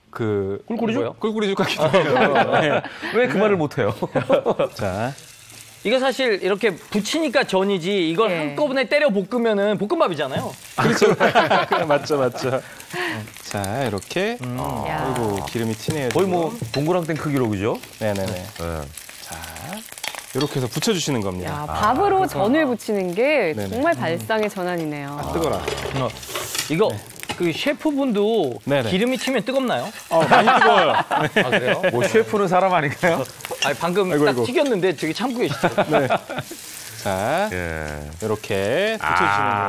꿀꿀이죽? 꿀꿀이죽 같기도 해요. 네. 왜 그 말을 못해요? 자, 이거 사실 이렇게 부치니까 전이지 이걸 네. 한꺼번에 때려 볶으면은 볶음밥이잖아요. 맞죠. 자, 이렇게. 야. 아이고, 기름이 튀네요. 거의 지금. 뭐 동그랑땡 크기로 그죠? 네네네. 네. 자, 이렇게 해서 붙여주시는 겁니다. 야, 밥으로 전을 부치는 게 네네. 정말 발상의 전환이네요. 뜨거라. 이거 그 셰프분도 네네. 기름이 튀면 뜨겁나요? 많이 뜨거워요. 아 그래요? 뭐 셰프는 사람 아닌가요? 아니 방금 아이고, 딱 아이고. 튀겼는데 저기 참고 계시죠? 자, 예. 이렇게 붙여주시는 거예요.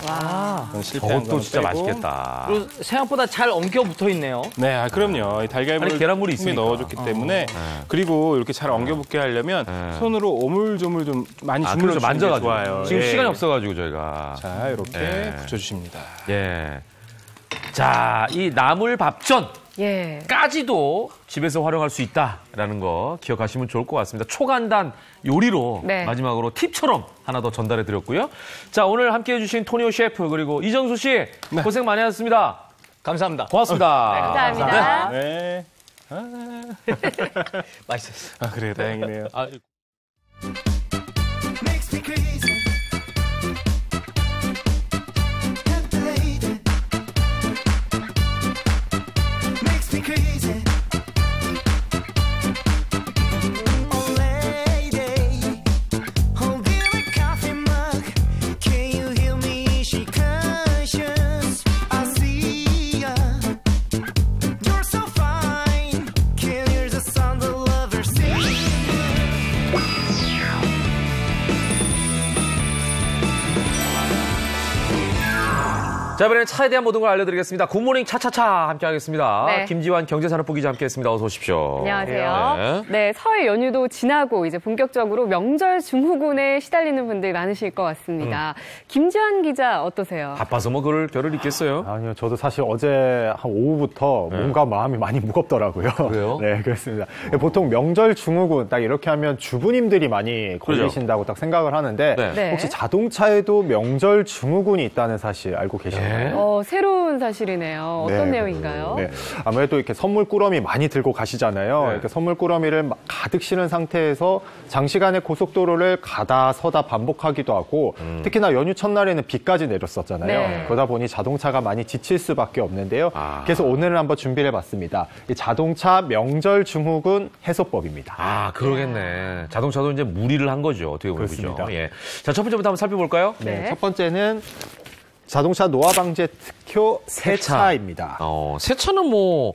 와. 이건 실패한 저것도 거는 진짜 빼고. 맛있겠다. 그리고 생각보다 잘 엉켜 붙어 있네요. 네, 그럼요. 이 달걀물을 아니, 계란물이 충분히 있으니까. 넣어줬기 때문에 그리고 이렇게 잘 엉겨붙게 하려면 손으로 오물조물 좀 많이 아, 주물러 그렇죠. 주시는 게 만져가지고. 좋아요. 지금 예. 시간이 없어가지고 저희가. 자, 이렇게 예. 붙여주십니다. 예. 자, 이 나물 밥전. 예. 까지도 집에서 활용할 수 있다라는 거 기억하시면 좋을 것 같습니다. 초간단 요리로 네. 마지막으로 팁처럼 하나 더 전달해 드렸고요. 자, 오늘 함께 해주신 토니오 셰프 그리고 이정수 씨 고생 많이 하셨습니다. 감사합니다. 고맙습니다. 감사합니다. 네. 맛있었어요. 아, 그래, 다행이네요. Makes me crazy. Captivated. Makes me crazy. Oh, lady, hold in a coffee mug. Can you hear me? She conscious. I see ya. You're so fine. Can hear the sound of lovers sing. 자, 이번에는 차에 대한 모든 걸 알려드리겠습니다. 굿모닝 차차차 함께하겠습니다. 네. 김지환 경제산업부 기자 함께했습니다. 어서 오십시오. 안녕하세요. 네, 설 연휴도 지나고 이제 본격적으로 명절 증후군에 시달리는 분들이 많으실 것 같습니다. 김지환 기자 어떠세요? 바빠서 뭐 그럴 겨를 있겠어요? 아니요, 저도 사실 어제 한 오후부터 몸과 마음이 많이 무겁더라고요. 그래요? 네, 그렇습니다. 보통 명절 증후군 딱 이렇게 하면 주부님들이 많이 걸리신다고 딱 생각을 하는데 네. 네. 혹시 자동차에도 명절 증후군이 있다는 사실 알고 계시나요? 새로운 사실이네요. 어떤 네, 내용인가요? 네. 아무래도 이렇게 선물 꾸러미 많이 들고 가시잖아요. 이렇게 선물 꾸러미를 가득 실은 상태에서 장시간의 고속도로를 가다 서다 반복하기도 하고 특히나 연휴 첫날에는 비까지 내렸었잖아요. 네. 그러다 보니 자동차가 많이 지칠 수밖에 없는데요. 그래서 오늘은 한번 준비를 해봤습니다. 이 자동차 명절 증후군 해소법입니다. 아, 그러겠네. 자동차도 이제 무리를 한 거죠. 어떻게 보면. 그죠? 그렇습니다. 예. 자, 첫 번째부터 한번 살펴볼까요? 네. 첫 번째는 자동차 노화 방지 특효 세차입니다. 세차는 뭐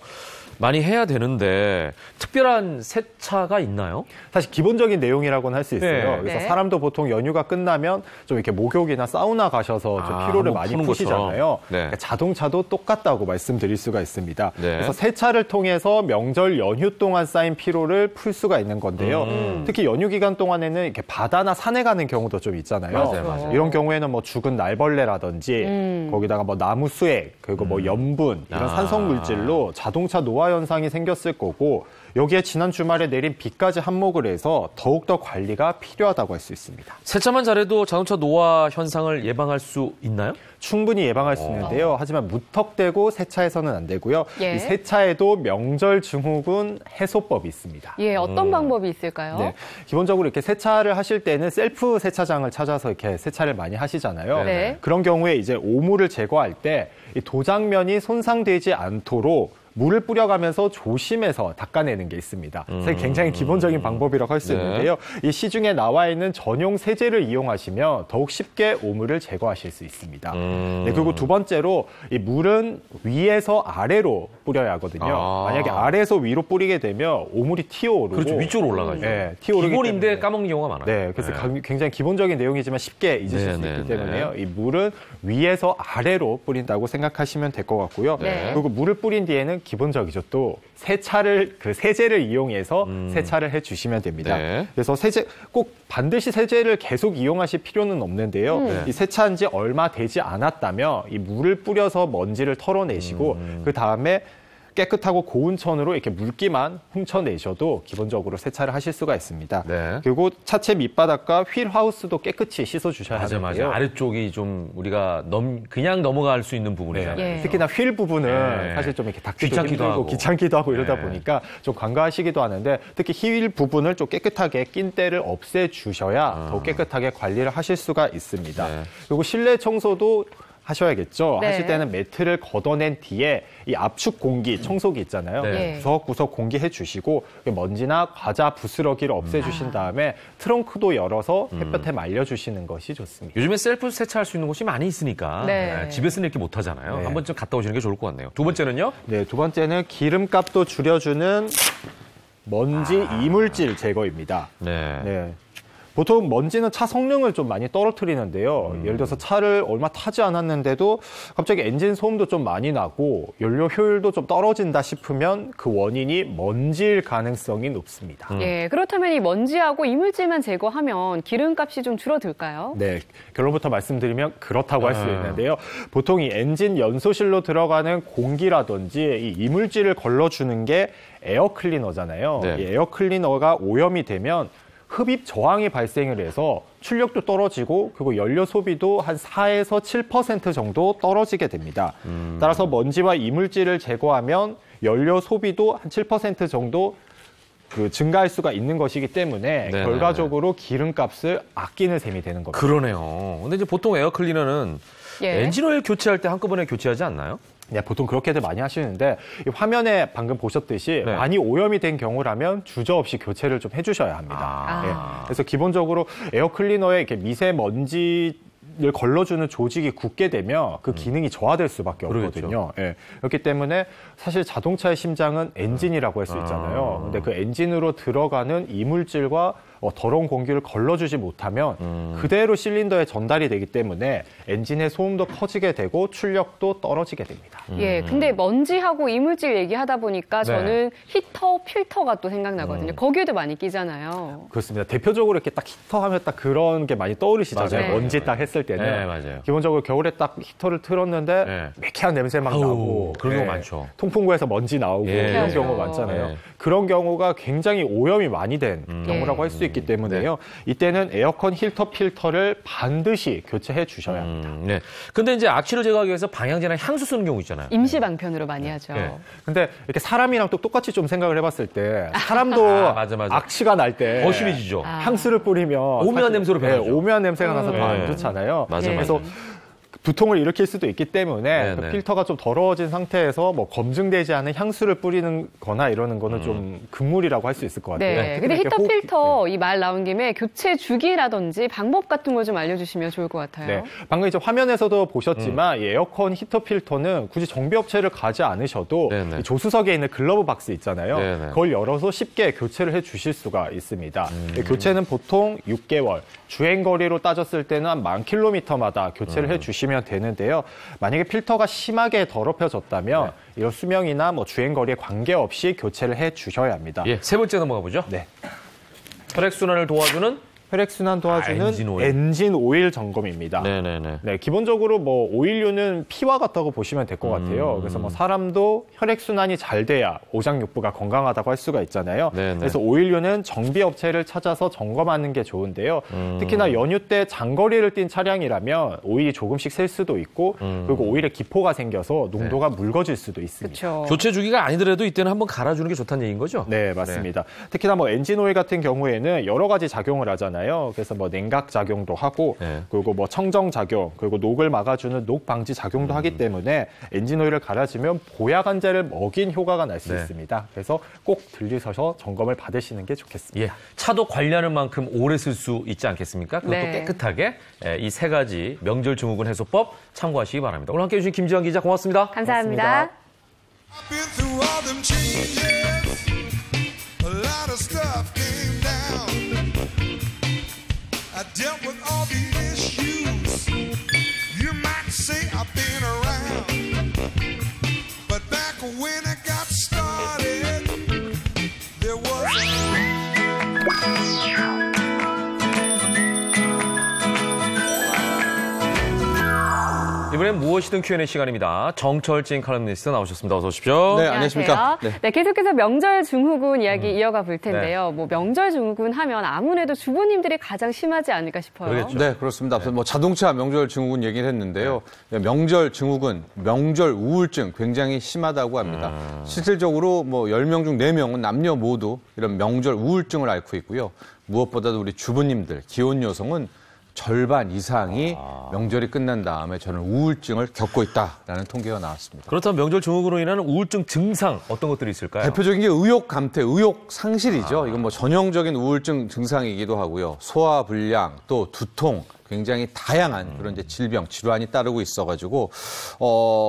많이 해야 되는데 특별한 세차가 있나요? 사실 기본적인 내용이라고는 할 수 있어요. 네. 그래서 네. 사람도 보통 연휴가 끝나면 좀 이렇게 목욕이나 사우나 가셔서 좀 피로를 한번 많이 푸는 푸시잖아요. 것처럼. 네. 그러니까 자동차도 똑같다고 말씀드릴 수가 있습니다. 네. 그래서 세차를 통해서 명절 연휴 동안 쌓인 피로를 풀 수가 있는 건데요. 특히 연휴 기간 동안에는 이렇게 바다나 산에 가는 경우도 좀 있잖아요. 맞아요. 이런 경우에는 뭐 죽은 날벌레라든지 거기다가 뭐 나무 수액 그리고 뭐 염분 이런 산성 물질로 자동차 노화 현상이 생겼을 거고 여기에 지난 주말에 내린 비까지 한몫을 해서 더욱더 관리가 필요하다고 할 수 있습니다. 세차만 잘해도 자동차 노화 현상을 예방할 수 있나요? 충분히 예방할 수 있는데요. 하지만 무턱대고 세차해서는 안 되고요. 예. 이 세차에도 명절 증후군 해소법이 있습니다. 예, 어떤 방법이 있을까요? 네, 기본적으로 이렇게 세차를 하실 때는 셀프 세차장을 찾아서 이렇게 세차를 많이 하시잖아요. 네. 그런 경우에 이제 오물을 제거할 때 이 도장면이 손상되지 않도록 물을 뿌려가면서 조심해서 닦아내는 게 있습니다. 사실 굉장히 기본적인 방법이라고 할 수 네. 있는데요. 이 시중에 나와 있는 전용 세제를 이용하시면 더욱 쉽게 오물을 제거하실 수 있습니다. 네, 그리고 두 번째로 이 물은 위에서 아래로 뿌려야 하거든요. 만약에 아래에서 위로 뿌리게 되면 오물이 튀어오르고 그렇죠. 위쪽으로 올라가죠. 네, 튀어오르기 기본인데 때문에. 까먹는 경우가 많아요. 네, 그래서 굉장히 기본적인 내용이지만 쉽게 잊으실 수 네, 있기 네, 때문에요. 이 물은 위에서 아래로 뿌린다고 생각하시면 될 것 같고요. 네. 그리고 물을 뿌린 뒤에는 기본적이죠. 또 세차를 그 세제를 이용해서 세차를 해주시면 됩니다. 네. 그래서 세제 꼭 반드시 세제를 계속 이용하실 필요는 없는데요. 이 세차한 지 얼마 되지 않았다면 이 물을 뿌려서 먼지를 털어내시고 그 다음에 깨끗하고 고운 천으로 이렇게 물기만 훔쳐내셔도 기본적으로 세차를 하실 수가 있습니다. 네. 그리고 차체 밑바닥과 휠 하우스도 깨끗이 씻어주셔야 하는데요. 아래쪽이 좀 우리가 그냥 넘어갈 수 있는 부분이잖아요. 예. 특히나 휠 부분은 네. 사실 좀 이렇게 닦기도 귀찮기도 힘들고 하고. 귀찮기도 하고 이러다 네. 보니까 좀 간과하시기도 하는데 특히 휠 부분을 좀 깨끗하게 낀때를 없애주셔야 더 깨끗하게 관리를 하실 수가 있습니다. 네. 그리고 실내 청소도 하셔야겠죠. 네. 하실 때는 매트를 걷어낸 뒤에 이 압축 공기 청소기 있잖아요. 네. 구석구석 공기해 주시고 먼지나 과자 부스러기를 없애주신 다음에 트렁크도 열어서 햇볕에 말려주시는 것이 좋습니다. 요즘에 셀프 세차할 수 있는 곳이 많이 있으니까 네. 집에서는 이렇게 못 하잖아요. 네. 한 번쯤 갔다 오시는 게 좋을 것 같네요. 두 번째는요? 네, 두 번째는 기름값도 줄여주는 먼지 이물질 제거입니다. 네. 네. 보통 먼지는 차 성능을 좀 많이 떨어뜨리는데요. 예를 들어서 차를 얼마 타지 않았는데도 갑자기 엔진 소음도 좀 많이 나고 연료 효율도 좀 떨어진다 싶으면 그 원인이 먼지일 가능성이 높습니다. 예, 그렇다면 이 먼지하고 이물질만 제거하면 기름값이 좀 줄어들까요? 네, 결론부터 말씀드리면 그렇다고 할 수 있는데요. 보통 이 엔진 연소실로 들어가는 공기라든지 이 이물질을 걸러주는 게 에어 클리너잖아요. 네. 이 에어 클리너가 오염이 되면 흡입 저항이 발생을 해서 출력도 떨어지고 그리고 연료 소비도 한 4에서 7% 정도 떨어지게 됩니다. 따라서 먼지와 이물질을 제거하면 연료 소비도 한 7% 정도 증가할 수가 있는 것이기 때문에 네네네. 결과적으로 기름값을 아끼는 셈이 되는 겁니다. 그러네요. 근데 이제 보통 에어 클리너는 예. 엔진 오일 교체할 때 한꺼번에 교체하지 않나요? 네, 보통 그렇게들 많이 하시는데 이 화면에 방금 보셨듯이 네. 많이 오염이 된 경우라면 주저없이 교체를 좀 해주셔야 합니다. 아. 네, 그래서 기본적으로 에어 클리너에 이렇게 미세먼지를 걸러주는 조직이 굳게 되면 그 기능이 저하될 수밖에 없거든요. 예, 그렇기 때문에 사실 자동차의 심장은 엔진이라고 할 수 있잖아요. 근데 그 엔진으로 들어가는 이물질과 더러운 공기를 걸러주지 못하면 그대로 실린더에 전달이 되기 때문에 엔진의 소음도 커지게 되고 출력도 떨어지게 됩니다. 예, 근데 먼지하고 이물질 얘기하다 보니까 네. 저는 히터, 필터가 또 생각나거든요. 거기에도 많이 끼잖아요. 그렇습니다. 대표적으로 이렇게 딱 히터 하면 딱 그런 게 많이 떠오르시잖아요. 맞아요. 먼지 맞아요. 딱 했을 때는. 네, 맞아요. 기본적으로 겨울에 딱 히터를 틀었는데 네. 매캐한 냄새 막 아우, 나고. 그런 경우 많죠. 통풍구에서 먼지 나오고 예. 이런 맞아요. 경우가 많잖아요. 네. 그런 경우가 굉장히 오염이 많이 된 경우라고 할 수 있기 때문에요. 이때는 에어컨 힐터 필터를 반드시 교체해 주셔야 합니다. 네. 근데 이제 악취를 제거하기 위해서 방향제나 향수 쓰는 경우 있잖아요. 임시 방편으로 많이 하죠. 네. 근데 이렇게 사람이랑 또 똑같이 좀 생각을 해봤을 때 사람도 맞아. 악취가 날 때 더 심해지죠. 향수를 뿌리면 오묘한 사실, 냄새로 변하죠. 오묘한 냄새가 나서 더 네. 안 좋잖아요. 맞아, 예. 그래서 두통을 일으킬 수도 있기 때문에 네, 그 네. 필터가 좀 더러워진 상태에서 뭐 검증되지 않은 향수를 뿌리는 거나 이러는 거는 좀 금물이라고 할 수 있을 것 같아요. 네. 특히 근데 이렇게 히터, 호흡- 필터 이 말 나온 김에 교체 주기라든지 방법 같은 거 좀 알려주시면 좋을 것 같아요. 네. 방금 이제 화면에서도 보셨지만 이 에어컨 히터 필터는 굳이 정비업체를 가지 않으셔도 네네. 이 조수석에 있는 글러브 박스 있잖아요. 네네. 그걸 열어서 쉽게 교체를 해 주실 수가 있습니다. 교체는 보통 6개월, 주행거리로 따졌을 때는 한 10,000km마다 교체를 해 주시면 되는데요. 만약에 필터가 심하게 더럽혀졌다면 이런 수명이나 뭐 주행거리에 관계없이 교체를 해 주셔야 합니다. 예, 세 번째 넘어가 보죠. 네. 혈액순환을 도와주는 혈액순환 도와주는 엔진 오일. 엔진 오일 점검입니다. 네네네. 네, 기본적으로 뭐 오일류는 피와 같다고 보시면 될 것 같아요. 그래서 뭐 사람도 혈액순환이 잘 돼야 오장육부가 건강하다고 할 수가 있잖아요. 네네. 그래서 오일류는 정비업체를 찾아서 점검하는 게 좋은데요. 특히나 연휴 때 장거리를 뛴 차량이라면 오일이 조금씩 셀 수도 있고 그리고 오일에 기포가 생겨서 농도가 묽어질 수도 있습니다. 그렇죠. 교체 주기가 아니더라도 이때는 한번 갈아주는 게 좋다는 얘기인 거죠? 네, 맞습니다. 특히나 뭐 엔진 오일 같은 경우에는 여러 가지 작용을 하잖아요. 그래서 뭐 냉각 작용도 하고 네. 그리고 뭐 청정 작용, 그리고 녹을 막아주는 녹 방지 작용도 하기 때문에 엔진 오일을 갈아주면 보약안제를 먹인 효과가 날 수 네. 있습니다. 그래서 꼭 들리셔서 점검을 받으시는 게 좋겠습니다. 예, 차도 관리하는 만큼 오래 쓸 수 있지 않겠습니까? 그것도 네. 깨끗하게 이 세 가지 명절 증후군 해소법 참고하시기 바랍니다. 오늘 함께해 주신 김지환 기자 고맙습니다. 감사합니다. I've been through all them changes. A lot of stuff came down. I dealt with all the issues. You might say I've been around. But back when I got 이번엔 무엇이든 Q&A 시간입니다. 정철진 칼럼니스트 나오셨습니다. 어서 오십시오. 네, 안녕하십니까. 네, 계속해서 명절 증후군 이야기 이어가 볼 텐데요. 뭐 명절 증후군 하면 아무래도 주부님들이 가장 심하지 않을까 싶어요. 그러겠죠. 네, 그렇습니다. 앞서 뭐 자동차 명절 증후군 얘기를 했는데요. 명절 증후군, 명절 우울증 굉장히 심하다고 합니다. 실질적으로 뭐 10명 중 4명은 남녀 모두 이런 명절 우울증을 앓고 있고요. 무엇보다도 우리 주부님들, 기혼 여성은 절반 이상이 명절이 끝난 다음에 저는 우울증을 겪고 있다라는 통계가 나왔습니다. 그렇다면 명절 증후군으로 인하는 우울증 증상 어떤 것들이 있을까요? 대표적인 게 의욕 감퇴, 의욕 상실이죠. 이건 뭐 전형적인 우울증 증상이기도 하고요. 소화 불량, 또 두통, 굉장히 다양한 그런 이제 질병, 질환이 따르고 있어가지고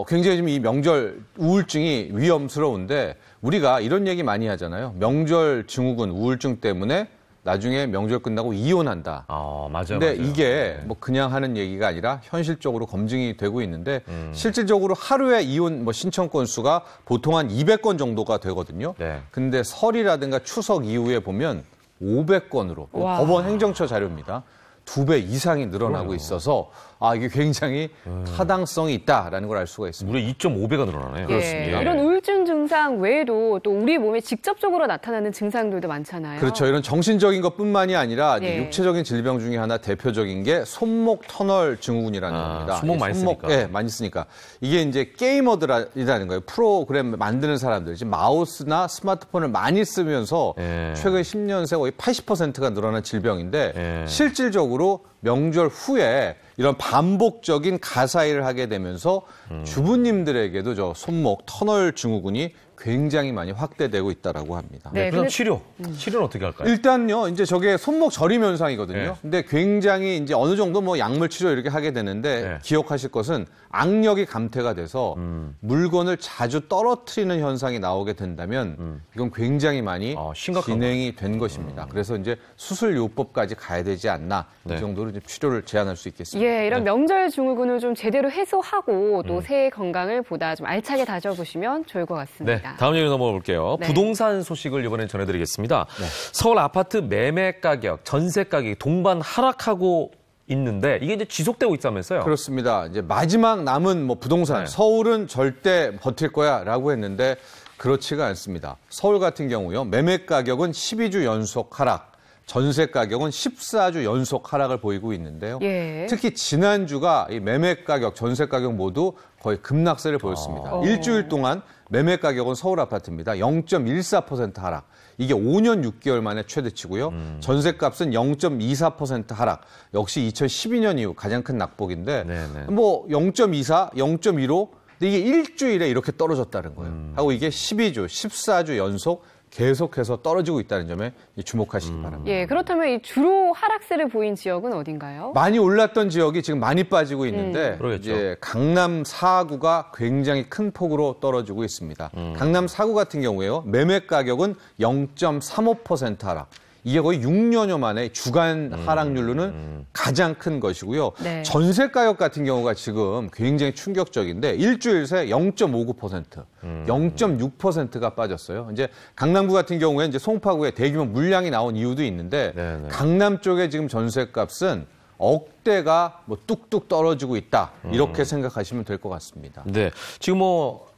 굉장히 좀 이 명절 우울증이 위험스러운데 우리가 이런 얘기 많이 하잖아요. 명절 증후군, 우울증 때문에 나중에 명절 끝나고 이혼한다. 맞아요. 근데 이게 뭐 그냥 하는 얘기가 아니라 현실적으로 검증이 되고 있는데 실질적으로 하루에 이혼 뭐 신청 건수가 보통 한 200건 정도가 되거든요. 네. 근데 설이라든가 추석 이후에 보면 500건으로 와. 법원 행정처 자료입니다. 2배 이상이 늘어나고 있어서 이게 굉장히 타당성이 있다라는 걸 알 수가 있습니다. 무려 2.5배가 늘어나네요. 예, 이런 우울증 증상 외에도 또 우리 몸에 직접적으로 나타나는 증상들도 많잖아요. 그렇죠. 이런 정신적인 것뿐만이 아니라 이제 예. 육체적인 질병 중에 하나 대표적인 게 손목 터널 증후군이라는 겁니다. 손목 많이 쓰니까. 네, 많이 쓰니까. 이게 이제 게이머들이라는 거예요. 프로그램 만드는 사람들. 지금 마우스나 스마트폰을 많이 쓰면서 예. 최근 10년 새 거의 80%가 늘어난 질병인데 예. 실질적으로 명절 후에 이런 반복적인 가사일을 하게 되면서 주부님들에게도 저 손목 터널 증후군이 굉장히 많이 확대되고 있다라고 합니다. 네, 그럼 근데- 치료는 어떻게 할까요? 일단요, 이제 저게 손목 저림 현상이거든요. 네. 근데 굉장히 이제 어느 정도 뭐 약물 치료 이렇게 하게 되는데 네. 기억하실 것은 악력이 감퇴가 돼서 물건을 자주 떨어뜨리는 현상이 나오게 된다면 이건 굉장히 많이 심각한 진행이 된 것입니다. 그래서 이제 수술요법까지 가야 되지 않나 네. 이 정도로 이제 치료를 제한할 수 있겠습니다. 예, 이런 명절 증후군을 좀 제대로 해소하고 또 새해 건강을 보다 좀 알차게 다져보시면 좋을 것 네, 같습니다. 다음 얘기 넘어가 볼게요. 네. 부동산 소식을 이번엔 전해드리겠습니다. 서울 아파트 매매 가격, 전세 가격이 동반 하락하고 있는데 이게 이제 지속되고 있다면서요? 그렇습니다. 이제 마지막 남은 뭐 부동산, 네. 서울은 절대 버틸 거야라고 했는데 그렇지가 않습니다. 서울 같은 경우요. 매매 가격은 12주 연속 하락, 전세 가격은 14주 연속 하락을 보이고 있는데요. 예. 특히 지난주가 이 매매 가격, 전세 가격 모두 거의 급락세를 보였습니다. 일주일 동안 매매 가격은 서울 아파트입니다. 0.14% 하락. 이게 5년 6개월 만에 최대치고요. 전세값은 0.24% 하락. 역시 2012년 이후 가장 큰 낙폭인데 네네. 뭐 0.24, 0.15 근데 이게 일주일에 이렇게 떨어졌다는 거예요. 하고 이게 12주, 14주 연속 계속해서 떨어지고 있다는 점에 주목하시기 바랍니다. 예, 그렇다면 이 주로 하락세를 보인 지역은 어딘가요? 많이 올랐던 지역이 지금 많이 빠지고 있는데 그러겠죠. 이제 강남 4구가 굉장히 큰 폭으로 떨어지고 있습니다. 강남 4구 같은 경우에요. 매매 가격은 0.35% 하락. 이게 거의 6년여 만에 주간 하락률로는 가장 큰 것이고요. 네. 전세 가격 같은 경우가 지금 굉장히 충격적인데 일주일 새 0.59%, 0.6%가 빠졌어요. 이제 강남구 같은 경우에 이제 송파구에 대규모 물량이 나온 이유도 있는데 네네. 강남 쪽에 지금 전세값은 억대가 뭐 뚝뚝 떨어지고 있다. 이렇게 생각하시면 될 것 같습니다. 네, 지금 뭐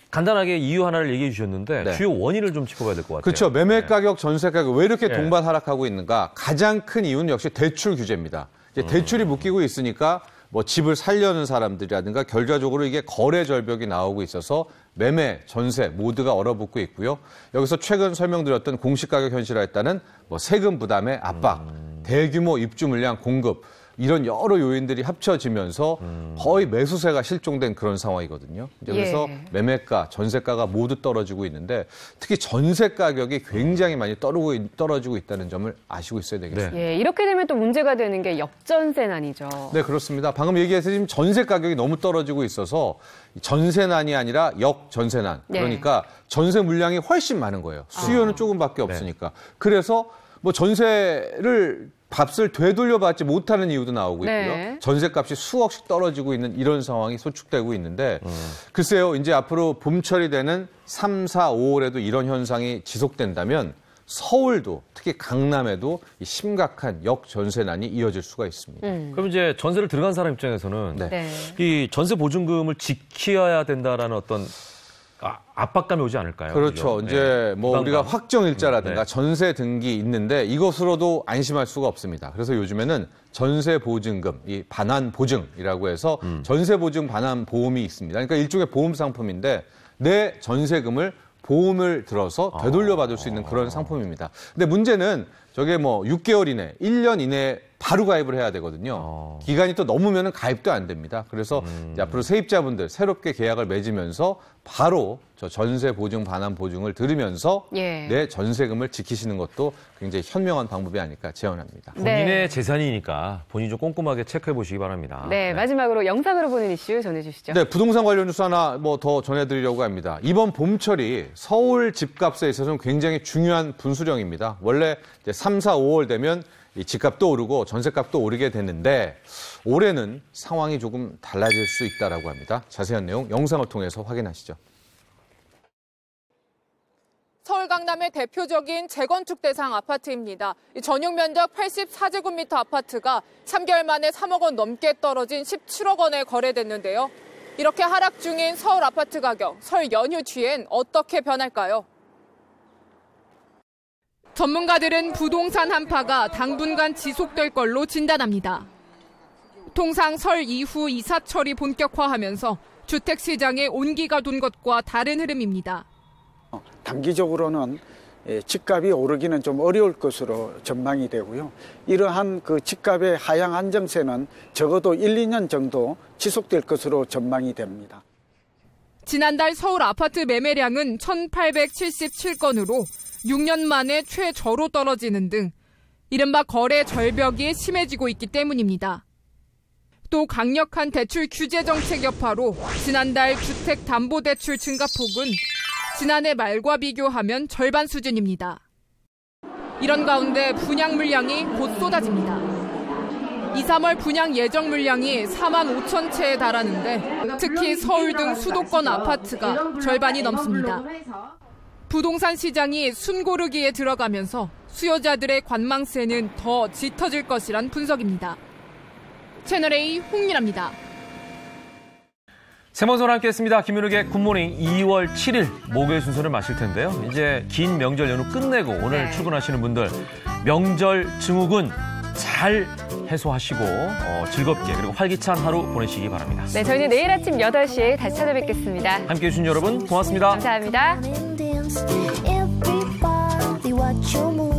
간단하게 이유 하나를 얘기해 주셨는데 네. 주요 원인을 좀 짚어봐야 될 것 같아요. 그렇죠. 매매 가격, 전세 가격 왜 이렇게 네. 동반 하락하고 있는가? 가장 큰 이유는 역시 대출 규제입니다. 이제 대출이 묶이고 있으니까 뭐 집을 살려는 사람들이라든가 결과적으로 이게 거래 절벽이 나오고 있어서 매매, 전세 모두가 얼어붙고 있고요. 여기서 최근 설명드렸던 공시가격 현실화에 따른 뭐 세금 부담의 압박, 대규모 입주 물량 공급 이런 여러 요인들이 합쳐지면서 거의 매수세가 실종된 그런 상황이거든요. 이제 그래서 예. 매매가, 전세가가 모두 떨어지고 있는데 특히 전세 가격이 굉장히 많이 떨어지고 있다는 점을 아시고 있어야 되겠습니다. 예, 이렇게 되면 또 문제가 되는 게 역전세난이죠. 네, 그렇습니다. 방금 얘기해서 지금 전세 가격이 너무 떨어지고 있어서 전세난이 아니라 역전세난. 네. 그러니까 전세 물량이 훨씬 많은 거예요. 수요는 조금밖에 없으니까. 그래서 뭐 전세를 값을 되돌려받지 못하는 이유도 나오고 있고요. 네. 전세값이 수억씩 떨어지고 있는 이런 상황이 소축되고 있는데 글쎄요. 이제 앞으로 봄철이 되는 3, 4, 5월에도 이런 현상이 지속된다면 서울도 특히 강남에도 이 심각한 역전세난이 이어질 수가 있습니다. 그럼 이제 전세를 들어간 사람 입장에서는 네. 이 전세 보증금을 지켜야 된다라는 어떤 압박감이 오지 않을까요? 그렇죠. 그죠? 이제 뭐 부담감. 우리가 확정일자라든가 네. 전세 등기 있는데 이것으로도 안심할 수가 없습니다. 그래서 요즘에는 전세 보증금, 이 반환 보증이라고 해서 전세 보증 반환 보험이 있습니다. 그러니까 일종의 보험 상품인데 내 전세금을 보험을 들어서 되돌려받을 수 있는 그런 상품입니다. 근데 문제는 저게 뭐 6개월 이내, 1년 이내에 바로 가입을 해야 되거든요. 기간이 또 넘으면 가입도 안 됩니다. 그래서 이제 앞으로 세입자분들 새롭게 계약을 맺으면서 바로 저 전세 보증 반환 보증을 들으면서 예. 내 전세금을 지키시는 것도 굉장히 현명한 방법이 아닐까 제언합니다. 본인의 네. 재산이니까 본인 좀 꼼꼼하게 체크해 보시기 바랍니다. 네, 마지막으로 영상으로 보는 이슈 전해주시죠. 네, 부동산 관련 뉴스 하나 뭐 더 전해드리려고 합니다. 이번 봄철이 서울 집값에 있어서는 굉장히 중요한 분수령입니다. 원래 이제 3, 4, 5월 되면 이 집값도 오르고 전세값도 오르게 되는데 올해는 상황이 조금 달라질 수 있다라고 합니다. 자세한 내용 영상을 통해서 확인하시죠. 서울 강남의 대표적인 재건축 대상 아파트입니다. 이 전용 면적 84제곱미터 아파트가 3개월 만에 3억 원 넘게 떨어진 17억 원에 거래됐는데요. 이렇게 하락 중인 서울 아파트 가격, 설 연휴 뒤엔 어떻게 변할까요? 전문가들은 부동산 한파가 당분간 지속될 걸로 진단합니다. 통상 설 이후 이사철이 본격화하면서 주택시장에 온기가 돈 것과 다른 흐름입니다. 단기적으로는 집값이 오르기는 좀 어려울 것으로 전망이 되고요. 이러한 그 집값의 하향 안정세는 적어도 1, 2년 정도 지속될 것으로 전망이 됩니다. 지난달 서울 아파트 매매량은 1,877건으로 6년 만에 최저로 떨어지는 등 이른바 거래 절벽이 심해지고 있기 때문입니다. 또 강력한 대출 규제 정책 여파로 지난달 주택담보대출 증가폭은 지난해 말과 비교하면 절반 수준입니다. 이런 가운데 분양 물량이 곧 쏟아집니다. 2, 3월 분양 예정 물량이 4만 5천 채에 달하는데 특히 서울 등 수도권 아파트가 절반이 넘습니다. 부동산 시장이 숨고르기에 들어가면서 수요자들의 관망세는 더 짙어질 것이란 분석입니다. 채널A 홍민아입니다. 생방송 함께했습니다. 김윤욱의 굿모닝 2월 7일 목요일 순서를 마실 텐데요. 이제 긴 명절 연휴 끝내고 오늘 출근하시는 분들 명절 증후군 잘 해소하시고 즐겁게 그리고 활기찬 하루 보내시기 바랍니다. 네, 저희는 내일 아침 8시에 다시 찾아뵙겠습니다. 함께해 주신 여러분 고맙습니다. 감사합니다. Everybody watch your move.